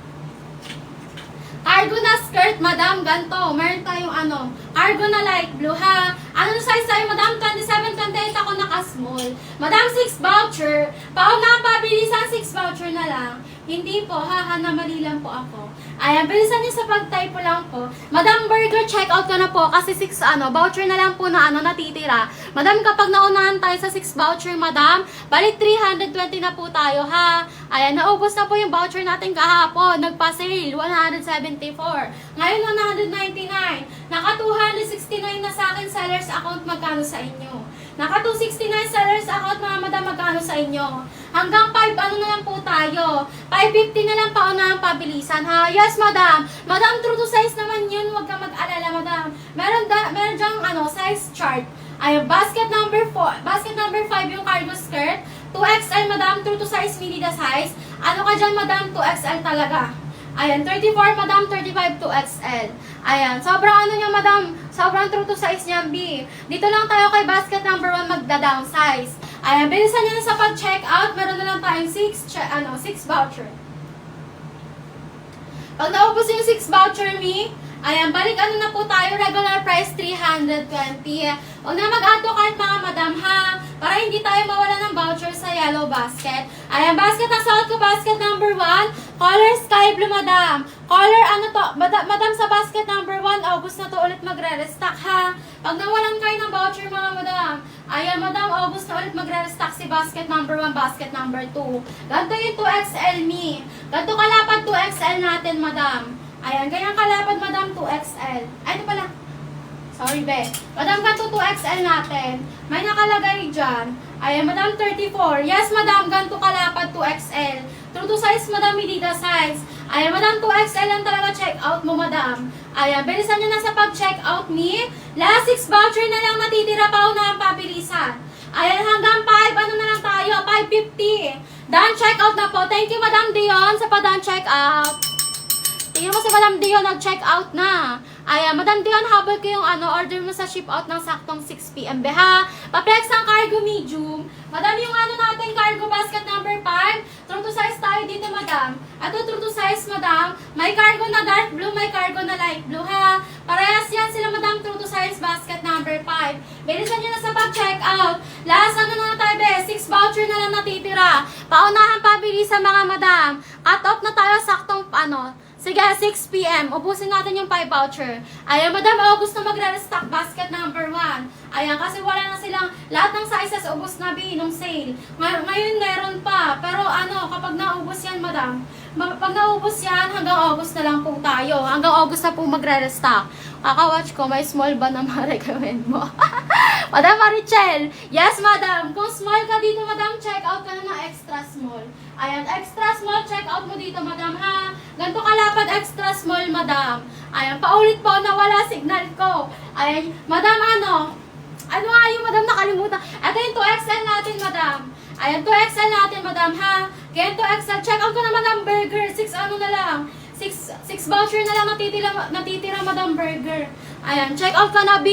Cargo na skirt, Madam, ganto. Meron tayong cargo na light blue, ha? Ano size sa'yo, Madam? 27-28 ako naka-small. Madam, 6 voucher. Pauna, pabilisan, 6 voucher na lang. Hindi po, ha? Namali lang po ako. Ayan, bilisan niyo sa pag-type po lang po. Madam Burger, check out ka na po kasi 6 voucher na lang po na natitira. Madam, kapag naunahan tayo sa 6 voucher, Madam, balik 320 na po tayo, ha? Ayan, naubos na po yung voucher natin kahapon. Nagpa-sale, 174. Ngayon, 199. Naka 269 na sa akin sellers account, magkano sa inyo? Naka 269 sellers account, mga Madam, magkano sa inyo? Hanggang 5, na lang po tayo? 550 na lang pauna ang pabilisan, ha? Yes, Madam. Madam, true to size naman yun. Huwag ka mag-alala, Madam. Meron dyang, size chart. Ay, basket number 5 yung cargo skirt. 2XL, Madam. True to size, mini the size. Ano ka dyan, Madam? 2XL talaga. Ayan, 34, Madam. 35, 2XL. Ayan, sobrang niya, Madam. Sobrang true to size niya, B. Dito lang tayo kay basket number 1 magda-downsize. Ayan, bilisan niyo na sa pag-check out. Meron na lang tayong 6 voucher. Pag naubos yung 6 voucher, me, Ayan, balik ano na po tayo, regular price 320. Huwag na mag-add to cart mga madam ha, para hindi tayo mawala ng voucher sa yellow basket. Ayan, basket na suot ko, basket number 1, color sky blue madam. Color ano to, madam sa basket number 1, August na to ulit magre-restock ha. Pag nawalan kayo ng voucher mga madam, ayan madam, August na ulit magre-restock si basket number 1, basket number 2. Ganto yung 2XL me. Ganto kalapad 2XL natin madam. Ayan, ganyan kalapad madam 2XL. Ay, ito pala. Sorry, be. Madam, ganito 2XL natin. May nakalagay dyan. Ayan, madam, 34. Yes, madam, ganito kalapad 2XL. True to size, madam, hindi the size. Ayan, madam, 2XL lang talaga check out mo, madam. Ayan, bilisan nyo na sa pag-check out ni. Last 6 voucher na lang natitira pa na ang pabilisan. Ayan, hanggang 5, ano na lang tayo? 550. Done check out na po. Thank you, madam Dion, sa pa-done check out. Tingnan mo si Madam Dion, nag-check out na. Ayan, Madam Dion, habol ko yung order mo sa ship out ng saktong 6 p.m. Beha, pa-flex ang cargo medium. Madam, yung natin, cargo basket number 5. True to size tayo dito, madam. Ito, true to size, madam. May cargo na dark blue, may cargo na light blue, ha. Parehas yan sila, madam, true to size basket number 5. Bilisan nyo na sa pag-check out. Last, na tayo, be? 6 voucher na lang natitira. Paunahan pabili sa mga madam. Cut off na tayo, saktong, sige, 6 p.m. Ubusin natin yung 5 voucher. Ayan, madam, August na magre-restock basket number 1. Ayan, kasi wala na silang, lahat ng sizes ubos na nung sale. Ngayon meron pa. Pero kapag naubos yan, madam, pag naubos yan, hanggang August na lang po tayo. Hanggang August na po magre-restock. Kakawatch ko, may small ba na ma-recommend mo? Madam Marichel, yes, madam. Kung small ka dito, madam, check out ka na ng extra small. Ayan, extra small, check out mo dito, madam, ha? Ganito kalapad, extra small, madam. Ayan, paulit po, nawala signal ko. Ayan, madam, ano nga yung madam, nakalimutan. Ito yung 2XL natin, madam. Ayan, 2XL natin, madam, ha? Kaya 2XL, check out ko na, madam, burger. 6 na lang. 6 voucher na lang natitira, madam, burger. Ayan, check out ka na, B.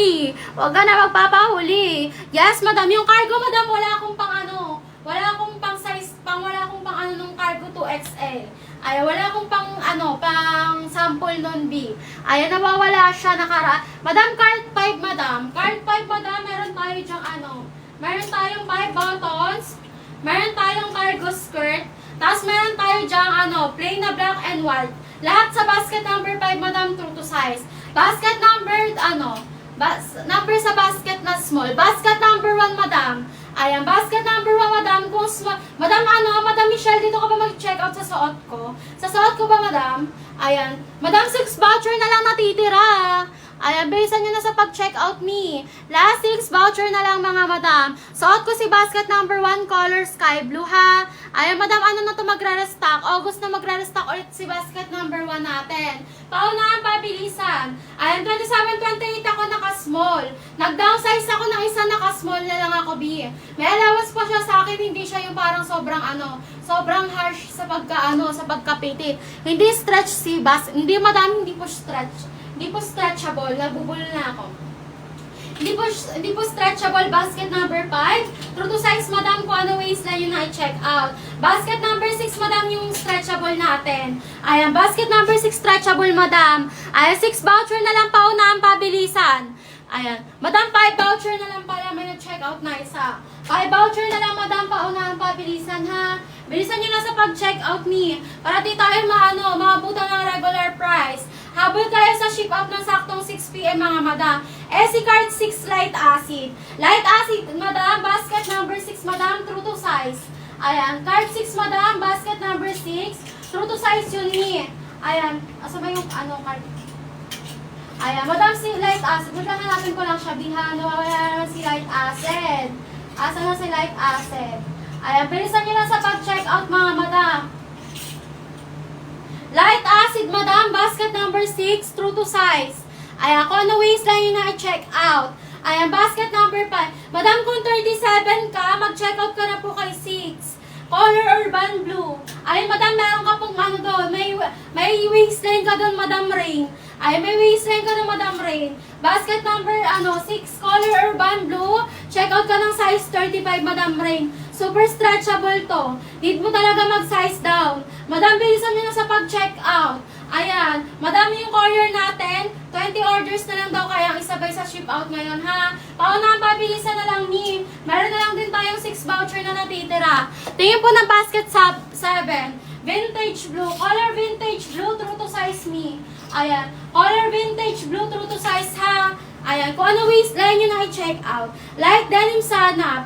Huwag ka na magpapahuli. Yes, madam, yung cargo, madam, wala akong wala akong pang size, wala akong pang nung cargo 2XL. Ayan, wala akong pang sample nun, B. Ayan, nawawala siya, Madam, card 5, madam. Card 5, madam, meron tayo dyang meron tayong 5 buttons, meron tayong cargo skirt, tapos meron tayo dyang plain na black and white. Lahat sa basket number 5, madam, true to size. Basket number, number sa basket na small. Basket number 1, madam. Ayan, basket number 1, madam. Kung madam, Madam Michelle, dito ka ba mag-check out sa suot ko? Sa suot ko ba, madam? Ayan, madam, 6 voucher na lang natitira. Ayan, bilisan nyo na sa pag-check out me. Last 6 voucher na lang, mga madam. Suot ko si basket number 1, color sky blue, ha? Ayan, madam, na to magre-restock? August na magre-restock ulit si basket number 1 natin. Paunahan, pabilisan. Ayan, 27-28 ako naka-small. Nag-downsize ako ng isa, naka-small na lang ako, B. May allowance pa siya sa akin, hindi siya yung parang sobrang sobrang harsh sa sa pagkapitit. Hindi stretch si hindi, madam, hindi po stretch. Hindi po stretchable, nabubulol na ako. Hindi po stretchable, basket number 5. True to size, madam, kung ano waistline yung na-check out. Basket number 6, madam, yung stretchable natin. Ayan, basket number 6, stretchable, madam. Ayan, 6 voucher na lang paunahan pabilisan. Ayan, madam, 5 voucher na lang pala, may na-check out na isa. 5 voucher na lang, madam, paunahan pabilisan, ha? Bilisan nyo na sa pag-check out ni, para di tayo maabutan ng regular price. Habol tayo sa ship out ng saktong 6 p.m. mga madam. SC card 6 light acid. Light acid, madam, basket number 6, madam, true to size. Ayan, card 6, madam, basket number 6, true to size yun ni. Ayan, asa ba yung card? Ayan, madam, si light acid. Magkahanapin ko lang siya, bihan. Nawawala naman si light acid. Asa na si light acid? Ayan, bilisan nyo na sa pag-check out, mga madam. Light acid, madam, basket number 6, true to size. Ayan, kung ano waistline yung na-check out. Ayan, basket number 5. Madam, kung 37 ka, mag-check out ka na po kay 6. Color urban blue. Ayan, madam, meron ka pong doon. May waistline ka doon, madam Rain. Ayan, may waistline ka doon, madam Rain. Basket number 6, color urban blue. Check out ka ng size 35, madam Rain. Super stretchable to. Need mo talaga mag-size down. Madam, bilisan nyo na sa pag-check out. Ayan, madami yung courier natin. 20 orders na lang daw kaya ang isabay sa ship out ngayon, ha? Paunahan pabilisan na lang, ni. Meron na lang din tayong 6 voucher na natitira. Tingin po ng basket 7. Vintage blue. Color vintage blue, true to size, me. Ayan. Color vintage blue, true to size, ha? Ayan. Kung ano waistline nyo na i-check out. Light denim sana.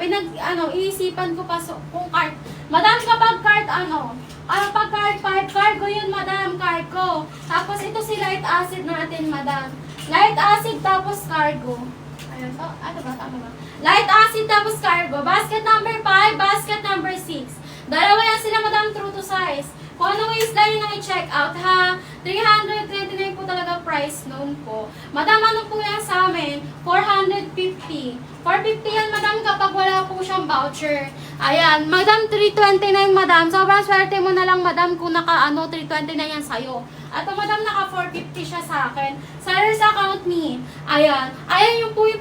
Iisipan ko pa kung cart. Madam, kapag cart, pag card 5, cargo yun, madam, cargo. Tapos ito si light acid natin, madam. Light acid tapos cargo. Ayun, tama ba? Light acid tapos cargo. Basket number 5, basket number 6. Dalawa yan sila, madam, true to size. Kung ano waistline na i-check out, ha? 329 po talaga price noon po. Madam, ano po yan sa amin? 450. 450 yan, madam, kapag wala po siyang voucher. Ayan, madam, 329, madam. Sobrang swerte mo na lang, madam, kung 329 yan sa'yo. At madam, naka 450 siya sa akin. Seller's account me. Ayan. Ayan yung po yung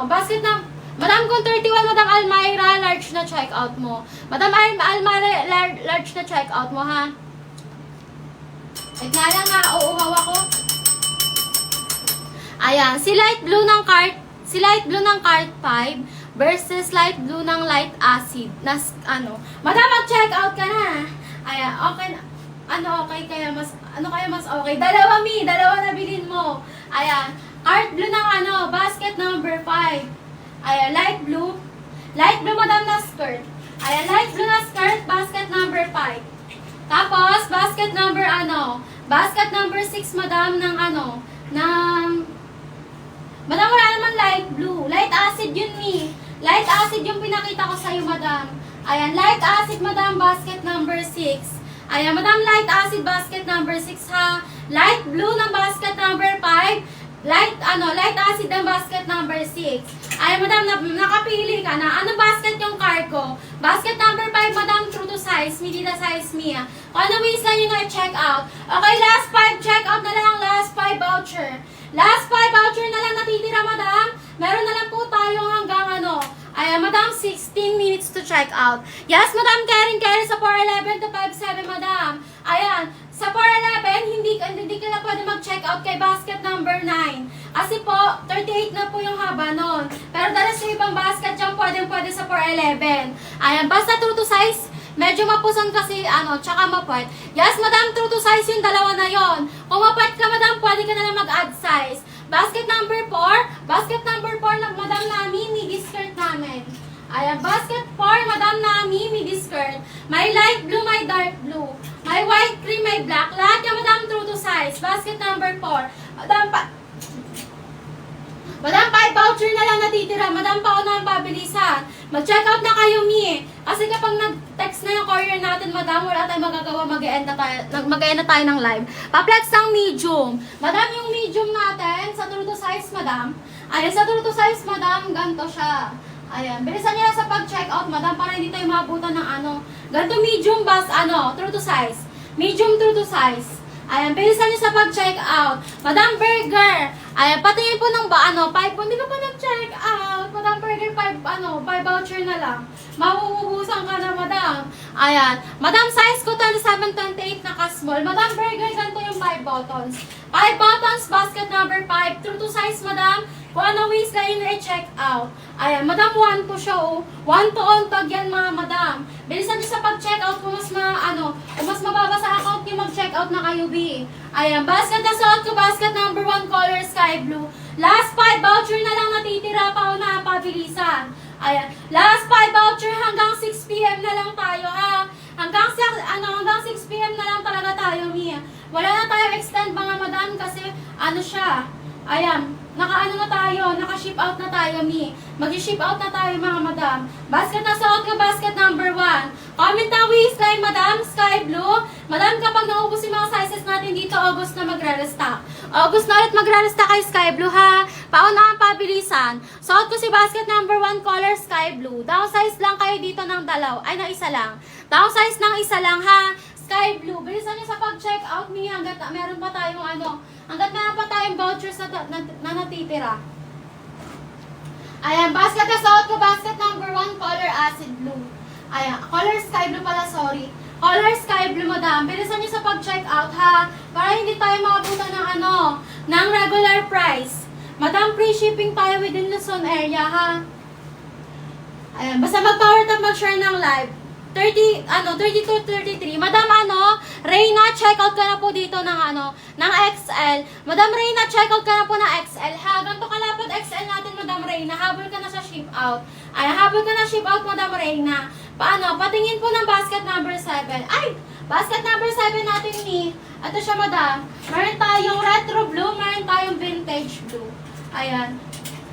basket na, madam, kung 31, madam Almira, large na check out mo. Madam Almira, large na check out mo, ha? Wait nga lang, ha? Uuhaw ako. Ayan, si light blue ng cart 5 versus light blue ng light acid. Madam, mag-check out ka na. Ayan, okay na. Okay kaya mas okay? Dalawa na bilhin mo. Ayan, cart blue ng basket number 5. Ayan, light blue, madam, na skirt. Ayan, light blue na skirt, basket number 5. Tapos, basket number 6, madam, madam, wala naman light blue. Light acid yun, me. Light acid yung pinakita ko sa'yo, madam. Ayan, light acid, madam, basket number 6. Ayan, madam, light acid, basket number 6, ha. Light blue ng basket number 5. Light acid ng basket number 6. Ay, madam, nakapili ka na. Ano basket yung cargo? Basket number 5, madam, true to size. Medida size, Mia. Kung ano waistline yung na-check out. Okay, last 5 check out na lang. Last 5 voucher. Last 5 voucher na lang natitira, madam. Meron na lang po tayo hanggang Ayan, madam, 16 minutes to check out. Yes, madam, carry sa 411 to 57, madam. Ayan, sa 411, hindi ka na pwede mag-check out kay basket number 9. Kasi po, 38 na po yung haba nun. Pero dahil sa ibang basket dyan, pwede sa 411. Ayan, basta true to size, medyo mapusan kasi, tsaka mapwet. Yes, madam, true to size yung dalawa na yon. Kung mapwet ka, madam, pwede ka na lang mag-add size. Basket number 4, madam, namin, midi skirt namin. Ayan, basket 4, madam, namin, midi skirt. May light blue, may dark blue. May white, cream, may black. Lahat yung, madam, true to size. Basket number 4. Madam, 5 voucher na lang natitira. Madam, paunahan pabilisan. Mag-check out na kayo, mi. Kasi kapag nag-text na yung courier natin, madam, wala tayong magagawa, mag-e-end na tayo ng live. Pa-flex ng medium. Madam, yung medium natin, sa true to size, madam. Ayan, sa true to size, madam, ganito siya. Ayan, bilisan niyo na sa pag-check out, madam, para hindi tayo maabutan ng ganito medium, true to size. Medium, true to size. Ayan, bilisan niyo sa pag-check out. Madam Burger, ayan, patingin po ng 5 po, hindi ka pa nag-check out. Madam Burger, 5 voucher na lang. Mahuhubusan ka na, madam. Ayan, madam, size ko 27-28 naka-small. Madam Burger, ganito yung 5 buttons. 5 buttons, basket number 5. True to size, madam. Kung ano waistline na i-check out. Ayan, madam, 1 to siya, 1 to on tag yan, mga madam. Bilisan niyo sa pag-check out kung mas mababa sa account niyo, mag-check out na kayo, B. Ayan, basket na suot ko, basket number 1, color sky blue. Last 5 voucher na lang natitira, paunahan pabilisan. Ayan, last 5 voucher hanggang 6 PM na lang tayo, ha. Hanggang 6 PM na lang talaga tayo, Mia. Wala na tayo extend, mga madam, kasi siya. Ayan, naka-ship out na tayo, Mi. Mag-ship out na tayo, mga madam. Basket na suot ko, basket number 1. Comment na waistline, madam, sky blue. Madam, kapag naubos yung mga sizes natin dito, August na magre-restock. August na ulit magre-restock kay sky blue, ha. Paunahan pabilisan. Suot ko si basket number 1, color sky blue. Downsize lang kayo dito ng isa lang. Downsize ng isa lang, ha. Sky blue. Bilisan niyo sa pag-check out, Mi, hanggat meron pa tayong hanggat meron pa tayong vouchers na natitira. Ayan, basket na suot ko, basket number 1, color acid blue. Ayan, color sky blue pala, sorry. Color sky blue, madam. Bilisan niyo sa pag-check out, ha? Para hindi tayo makabutan ng ng regular price. Madam, free shipping tayo within Luzon area, ha? Ayan, basta mag-power tap, mag-share ng live. 32-33. Madam, Reyna, check out ka na po dito ng ng XL. Madam Reyna, check out ka na po ng XL, ha? Ganito kalapad XL natin, Madam Reyna. Habol ka na sa ship out. Ay, habol ka na ship out, Madam Reyna. Patingin po ng basket number 7. Ay, basket number 7 natin ni. Ito siya, Madam. Meron tayong retro blue, meron tayong vintage blue. Ayan.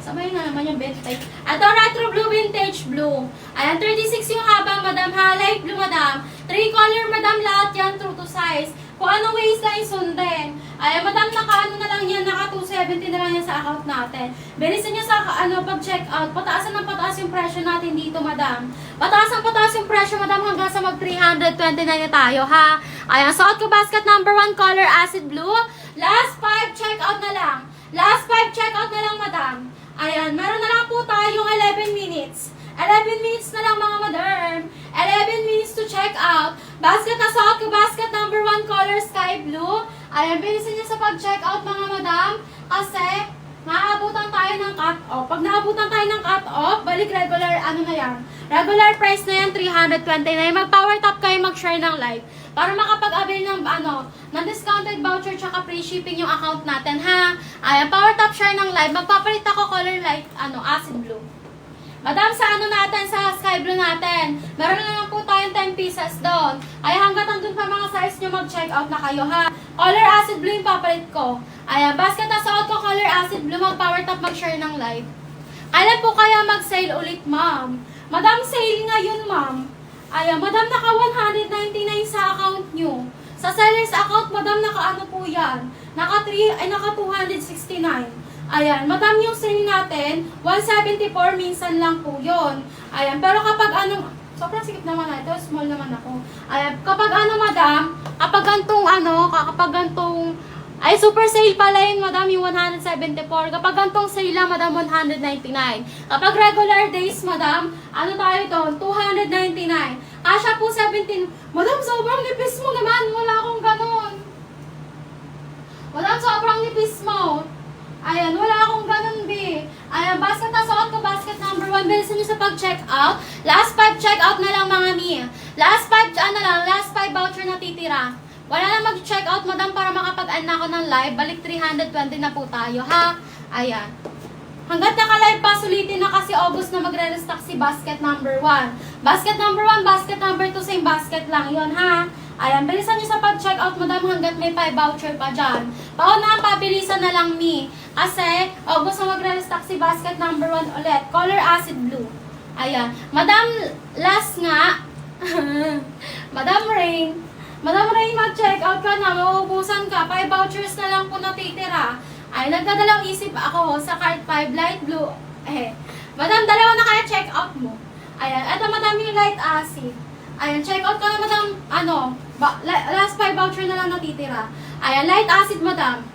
Sabay na naman yung vintage. Ito, retro blue, vintage blue. Ayan, 36 yung haba, Madam, ha? Light blue, Madam. 3 color, Madam, lahat yan, true to size. Kung anong waistline sundin. Ayan, Madam, naka na lang yan, naka 270 na lang yan sa account natin. Bilisan nyo sa pag-check out. Pataasan ng pataas yung presyo natin dito, Madam. Pataas yung presyo, Madam, hanggang sa mag 329 na tayo, ha? Ayan, suot ko basket number 1, color acid blue. Last 5, check out na lang. Last 5, check out na lang, Madam. Ayan, meron na lang po tayong 11 minutes. 11 minutes na lang, mga madam. 11 minutes to check out. Basket na suot ko, basket number 1, color sky blue. Ayan, bilisan niyo sa pag-check out, mga madam. Kasi, maabutan tayo ng cut-off. Pag naabutan tayo ng cut-off, balik regular, na yan. Regular price na yan, 329. Mag-power tap kayo, mag-share ng live. Para makapag-avail ng, ng discounted voucher tsaka free shipping yung account natin, ha? Ayan, power tap, share ng live. Magpapalit ako color light, acid blue. Madam, sa natin, sa sky blue natin, meron na lang po tayong 10 pieces doon. Ay, hanggat andun pa mga size nyo, mag-check out na kayo, ha? Color acid blue yung papalit ko. Ayan, basket na suot ko, color acid blue, mag-power tap, mag-share ng live. Kailan po kaya mag-sale ulit, ma'am? Madam, sale ngayon, ma'am. Ayan, madam, naka 199 sa account nyo. Sa seller's account, madam, naka po yan? Naka 269. Ayan, madam, yung sale natin, 174, minsan lang po yun. Ayan, pero kapag sobrang sikip naman na ito, small naman ako. Ayan, kapag madam, kapag gantong, ay, super sale pala yun, madam, yung 174. Kapag gantong sale lang, madam, 199. Kapag regular days, madam, tayo doon, 299. Kasha po 17. Madam, sobrang nipis mo naman. Wala akong ganon. Madam, sobrang nipis mo. Ayan, wala akong ganun, B. Ayan, basket na suot ko, basket number 1. Bilisan nyo sa pag-check out. Last 5 check out na lang, mga ni. Last 5, last 5 voucher na titira. Wala na mag-check out, madam, para makapag-an na ako ng live. Balik 320 na po tayo, ha? Ayan. Hanggat naka-live pa, sulitin na kasi August na magre-restock si basket number 1. Basket number 1, basket number 2, same basket lang yon, ha? Ayan, bilisan nyo sa pag-check out, madam, hanggat may 5 voucher pa dyan. Paunahan, pabilisan na lang, mi. Kasi, August na magre-restock si basket number 1 ulit. Color acid blue. Ayan. Madam, last nga. Madam Rain, mag-check out ka na. Mauubusan ka. 5 vouchers na lang po natitira. Ay, nagdadalawang isip ako sa card 5, light blue. Madam, dalawa na kaya check out mo. Ayan, eto madam yung light acid. Ayan, check out ka na madam, last 5 voucher na lang natitira. Ayan, light acid madam.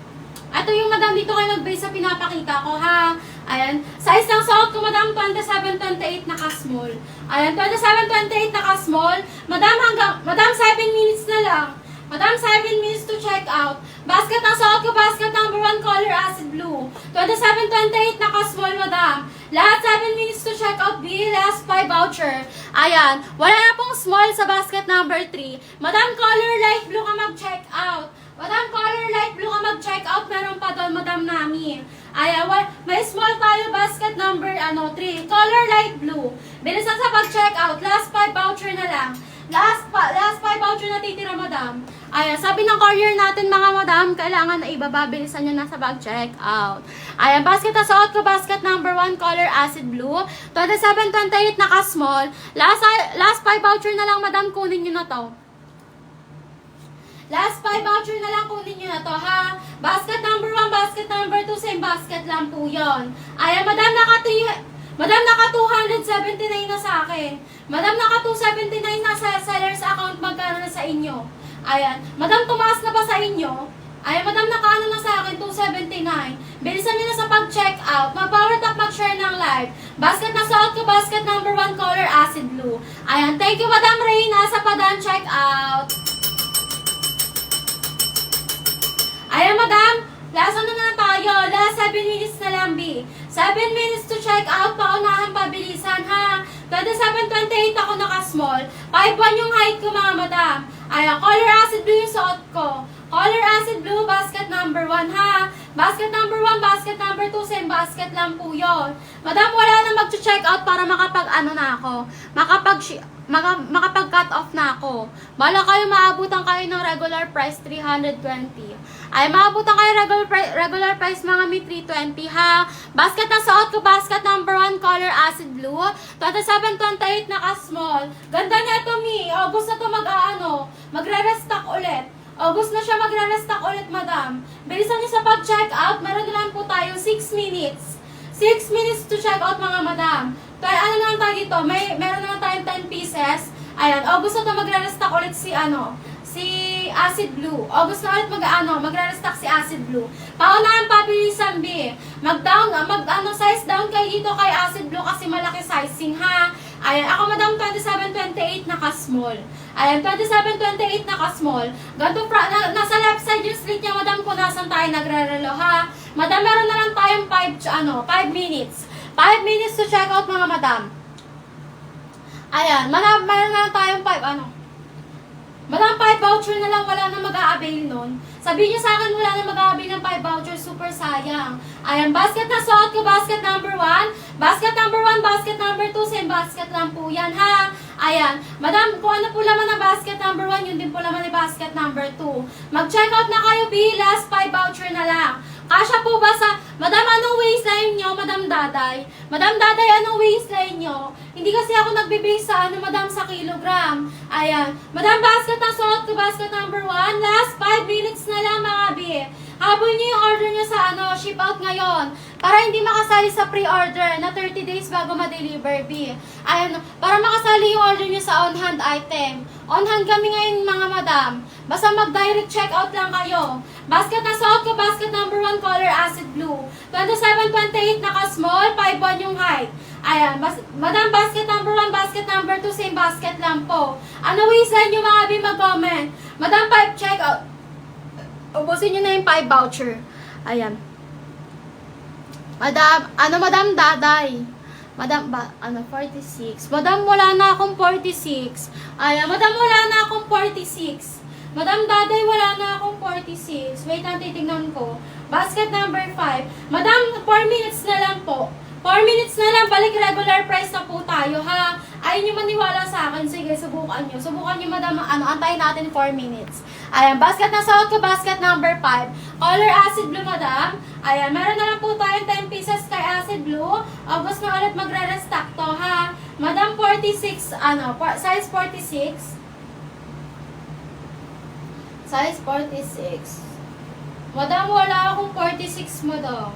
Ito yung madam, dito kayo nag-base sa pinapakita ko, ha? Ayan, size ng suot ko madam, 27-28 naka-small. Ayan, 27-28 naka-small. Madam, 7 minutes na lang. Madam, 7 minutes to check out. Basket ng suot ko, basket number 1, color acid blue. 27-28 naka-small, madam. Lahat 7 minutes to check out, B. Last 5 voucher. Ayan, wala na pong small sa basket number 3. Madam, color light blue ka mag-check out. Madam, color light blue ka mag-check out. Meron pa doon, madam namin. Ayan, may small tayo, basket number 3. Color light blue. Bilisan sa pag-check out. Last 5 voucher na lang. Last 5 voucher na titira, madam. Ayan, sabi ng courier natin, mga madam, kailangan na ibaba. Bilisan nyo na sa pag-check out. Ayan, basket na suot ko, basket number 1, color acid blue. 27-28 naka-small. Last 5 voucher na lang, madam, kunin nyo na to. Last 5 voucher na lang, kunin nyo na to, ha? Basket number 1, basket number 2, same basket lang po yun. Ayan, madam, naka 279 na sa akin. Madam, naka 279 na sa seller's account. Magkano na sa inyo? Ayan. Madam, tumaas na ba sa inyo? Ay, madam, nakaano na sa akin, 279. Bilisan niyo na sa pag-check out. Mag-power tap, mag-share ng live. Basket na suot ko, basket number 1, color acid blue. Ayan, thank you, Madam Reyna, sa padan check out. Ayan, madam, last ano na tayo? Last 7 minutes na lang, B. 7 minutes to check out, paunahan, pabilisan, ha? 27:28 ako naka-small. 5'1 yung height ko, mga madam. Ayan, color acid blue yung suot ko. Color acid blue, basket number 1, ha? Basket number 1, basket number 2, same basket lang po yun. Madam, wala na mag-check out para makapag-ano na ako. Makapag-cut off na ako. Bala kayo, maabutan kayo ng regular price, 320. Ay, maabutan kayo regular price, mga may 320, ha? Basket na suot ko, basket number 1, color acid blue. 27:28, naka-small. Ganda niya ito, mi. August na ito magre-restock ulit. August na siya magre-restock ulit, madam. Bilisan niyo sa pag-check out. Meron na lang po tayo 6 minutes. 6 minutes to check out, mga madam. Ano na lang tayo dito? Meron na lang tayong 10 pieces. Ayan, August na ito magre-restock ulit si acid blue. August na ulit magre-restock si acid blue. Paunahan, pabilisan, B. Size down kayo dito kay acid blue kasi malaki sizing, ha? Ayan, ako, madam, 27:28 naka-small. Ayan, 27:28 naka-small. Ganito, nasa left side yung slit niya, madam, kung nasan tayo nagre-relo, ha? Madam, meron na lang tayong 5 minutes. 5 minutes to check out, mga madam. Ayan, meron na lang tayong 5 voucher na lang, wala na mag-a-avail nun. Sabihin niyo sa akin, wala na mag-a-avail ng 5 voucher, super sayang. Ayan, basket na suot ko, basket number 1. Basket number 1, basket number 2, same basket lang po yan, ha? Ayan, madam, kung ano po laman ng basket number 1, yun din po laman ng basket number 2. Mag-check out na kayo, B, last 5 voucher na lang. Kasya po ba sa, madam, anong waistline nyo, madam Daday? Madam Daday, anong waistline nyo? Hindi kasi ako nagbe-base sa madam, sa kilogram. Ayan, madam, basket na suot ko, basket number 1. Last 5 minutes na lang, mga B. Habol nyo yung order nyo sa ship out ngayon. Para hindi makasali sa pre-order na 30 days bago ma-deliver, B. Ayan, para makasali yung order nyo sa on-hand item. On-hand kami ngayon, mga madam. Basta mag-direct checkout lang kayo. Basket na suot ko, basket number 1, color acid blue. 27:28 naka-small, 5'1 yung height. Ayan, madam, basket number 1, basket number 2, same basket lang po. Ano waistline nyo, mga B, mag-comment. Madam, 5 checkout. Ubusin nyo na yung 5 voucher. Ayan. Madam Daday. Madam, 46. Madam, wala na akong 46. Ayan, madam, wala na akong 46. Madam Daday, wala na akong 46. Wait lang, titignan ko. Basket number 5. Madam, 4 minutes na lang po. 4 minutes na lang, balik regular price na po tayo, ha? Ayaw nyo maniwala sa akin. Sige, subukan nyo. Subukan nyo, madam, antayin natin 4 minutes. Ayan, basket na suot ko, basket number 5. Color acid blue, madam. Ayan, meron na lang po tayong 10 pieces kay acid blue. August na ulit magre-restock to, ha? Madam, 46, size 46. Size 46. Madam, wala akong 46, madam.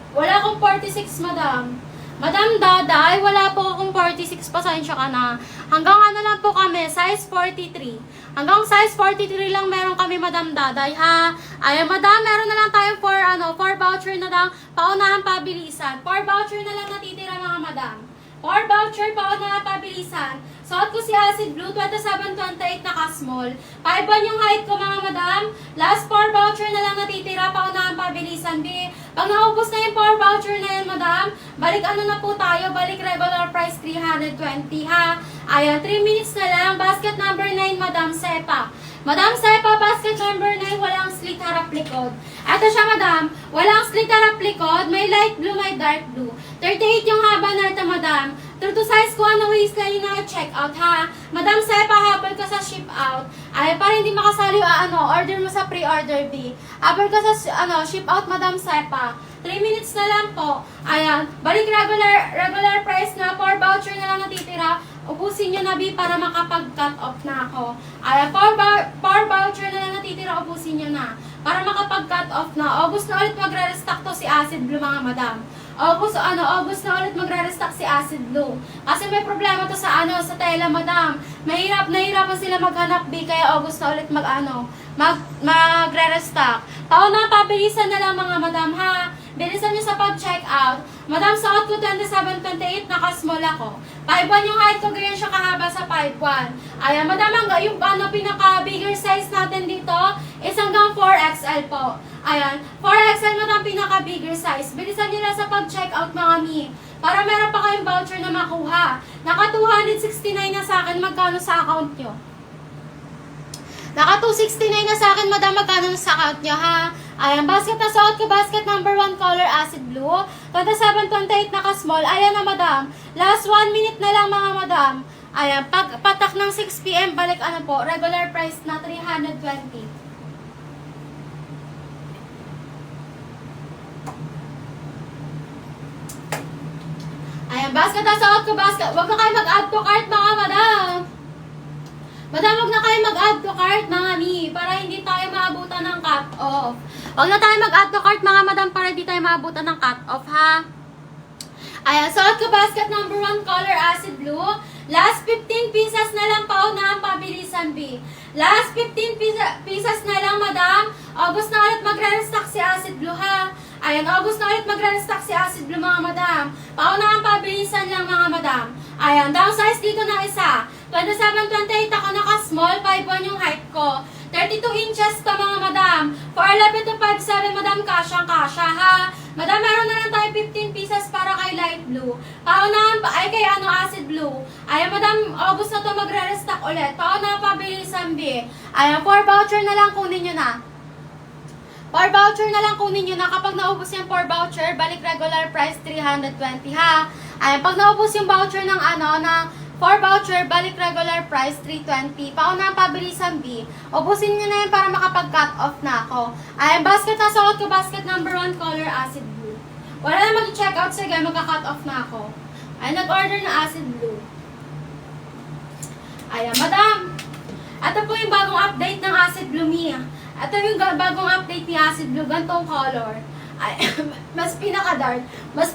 Wala akong 46, madam. Madam Daday, wala po akong 46, pasensya ka na. Hanggang ano lang po kami, size 43. Hanggang size 43 lang meron kami, Madam Daday, ha? Ay, madam, meron na lang tayong 4 voucher na lang, paunahan, pabilisan. 4 voucher na lang natitira, mga madam. 4 voucher, paunahan, pabilisan. Suot ko si acid blue, 27:28 naka-small. 5'1 yung height ko, mga madam. Last 4 voucher na lang natitira, paunahan, pabilisan, B. Pag naubos na yung 4 voucher na yan, madam, balik na po tayo, balik regular price 320, ha? Ayan, 3 minutes na lang. Basket number 9, Madam Sepa. Madam Sepa, basket number 9, walang slit harap likod. Ito siya, madam, walang slit harap likod, may light blue, may dark blue. 38 yung haba na ito, madam. True to size ko, waistline yung naka-check out, ha? Madam Sepa, habol ka sa ship out. Ay, para hindi makasali, order mo sa pre-order, B. Habol ka sa, ship out, Madam Sepa. 3 minutes na lang po. Ayan, balik regular price na, 4 voucher na lang natitira. Ubusin nyo na, B, para makapag-cut off na ako. Ayan, 4 voucher na lang natitira, ubusin nyo na. Para makapag-cut off na. August na ulit magre-restock to si acid blue, mga madam. August na ulit magre-restock si Acid Blue. Kasi may problema to sa sa tela, madam. Nahihirapan sila maghanap kaya August na ulit magre-restock. Pabilisan na lang mga madam ha. Bilisan nyo sa pag-check out. Madam, suot ko 27-28, naka-small ako. 5'1 yung height ko, ganyan siya kahaba sa 5'1. Ayan, madam, yung pinaka-bigger size natin dito is hanggang 4XL po. Ayan, 4XL madam, pinaka-bigger size. Bilisan nyo lang sa pag-check out mga mi. Para meron pa kayong voucher na makuha. Naka 269 na sa akin, magkano sa account nyo? Naka 269 na sa akin, madam, magkano sa account nyo ha? Ayan, basket na suot ko, basket number 1 color Acid Blue. 27-28 naka-small. Ayan na madam. Last 1 minute na lang mga madam. Ayan, patak ng 6 PM, balik po, regular price na 320. Ayan, basket na suot ko, basket. Huwag na kayo mag-add to cart mga madam. Madam, huwag na kayo mag-add to cart mga mi, para hindi tayo maabutan ng cut-off. Huwag na tayo mag-add to cart mga madam, para hindi tayo maabutan ng cut-off ha. Ayan, suot ko basket number 1 color Acid Blue. Last 15 pieces na lang pa na ang pabilisan B. Last 15 pieces na lang madam. August na ulit magre-restock si Acid Blue ha. Ayan, August na ulit magre-restock si Acid Blue mga madam. Paunahan pabilisan lang mga madam. Ayan, downsize dito na isa. 27-28 ako naka-small, 5'1 yung height ko. 32 inches to mga madam. 4'11 to 5'7 madam, kasya ha. Madam, meron na lang tayo 15 pieces para kay light blue. Paunahan pa, ay kay Acid Blue. Ayan madam, August na to magre-restock ulit. Paunahan pabilisan B. Ayan, 4 voucher na lang kunin nyo na. 4 voucher na lang kunin nyo na. Kapag naubos yung 4 voucher, balik regular price 320 ha. Ayan, pag naubos yung voucher ng na 4 voucher, balik regular price 320. Pauna ang pabilisan B. Ubusin nyo na yun para makapag-cut off na ako. Ayan, basket na suot ko, basket number 1 color Acid Blue. Wala na mag-check out, sige, magka-cut off na ako. Ayan, nag-order na Acid Blue. Ayan, madam. Ito po yung bagong update ng Acid Blue Mia. Ito yung bagong update ni Acid Blue, gantong color. Ay, mas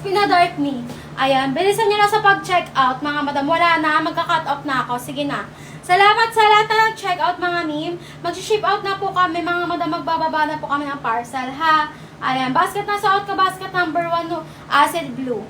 pina-dark ni. Ayan, bilisan nyo na sa pag-check out, mga madam. Wala na, magka-cut off na ako. Sige na. Salamat sa lahat na nag-check out, mga mim. Mag-ship out na po kami, mga madam. Magbababa na po kami ng parcel, ha? Ayan, basket na suot ka, basket number 1, no, Acid Blue.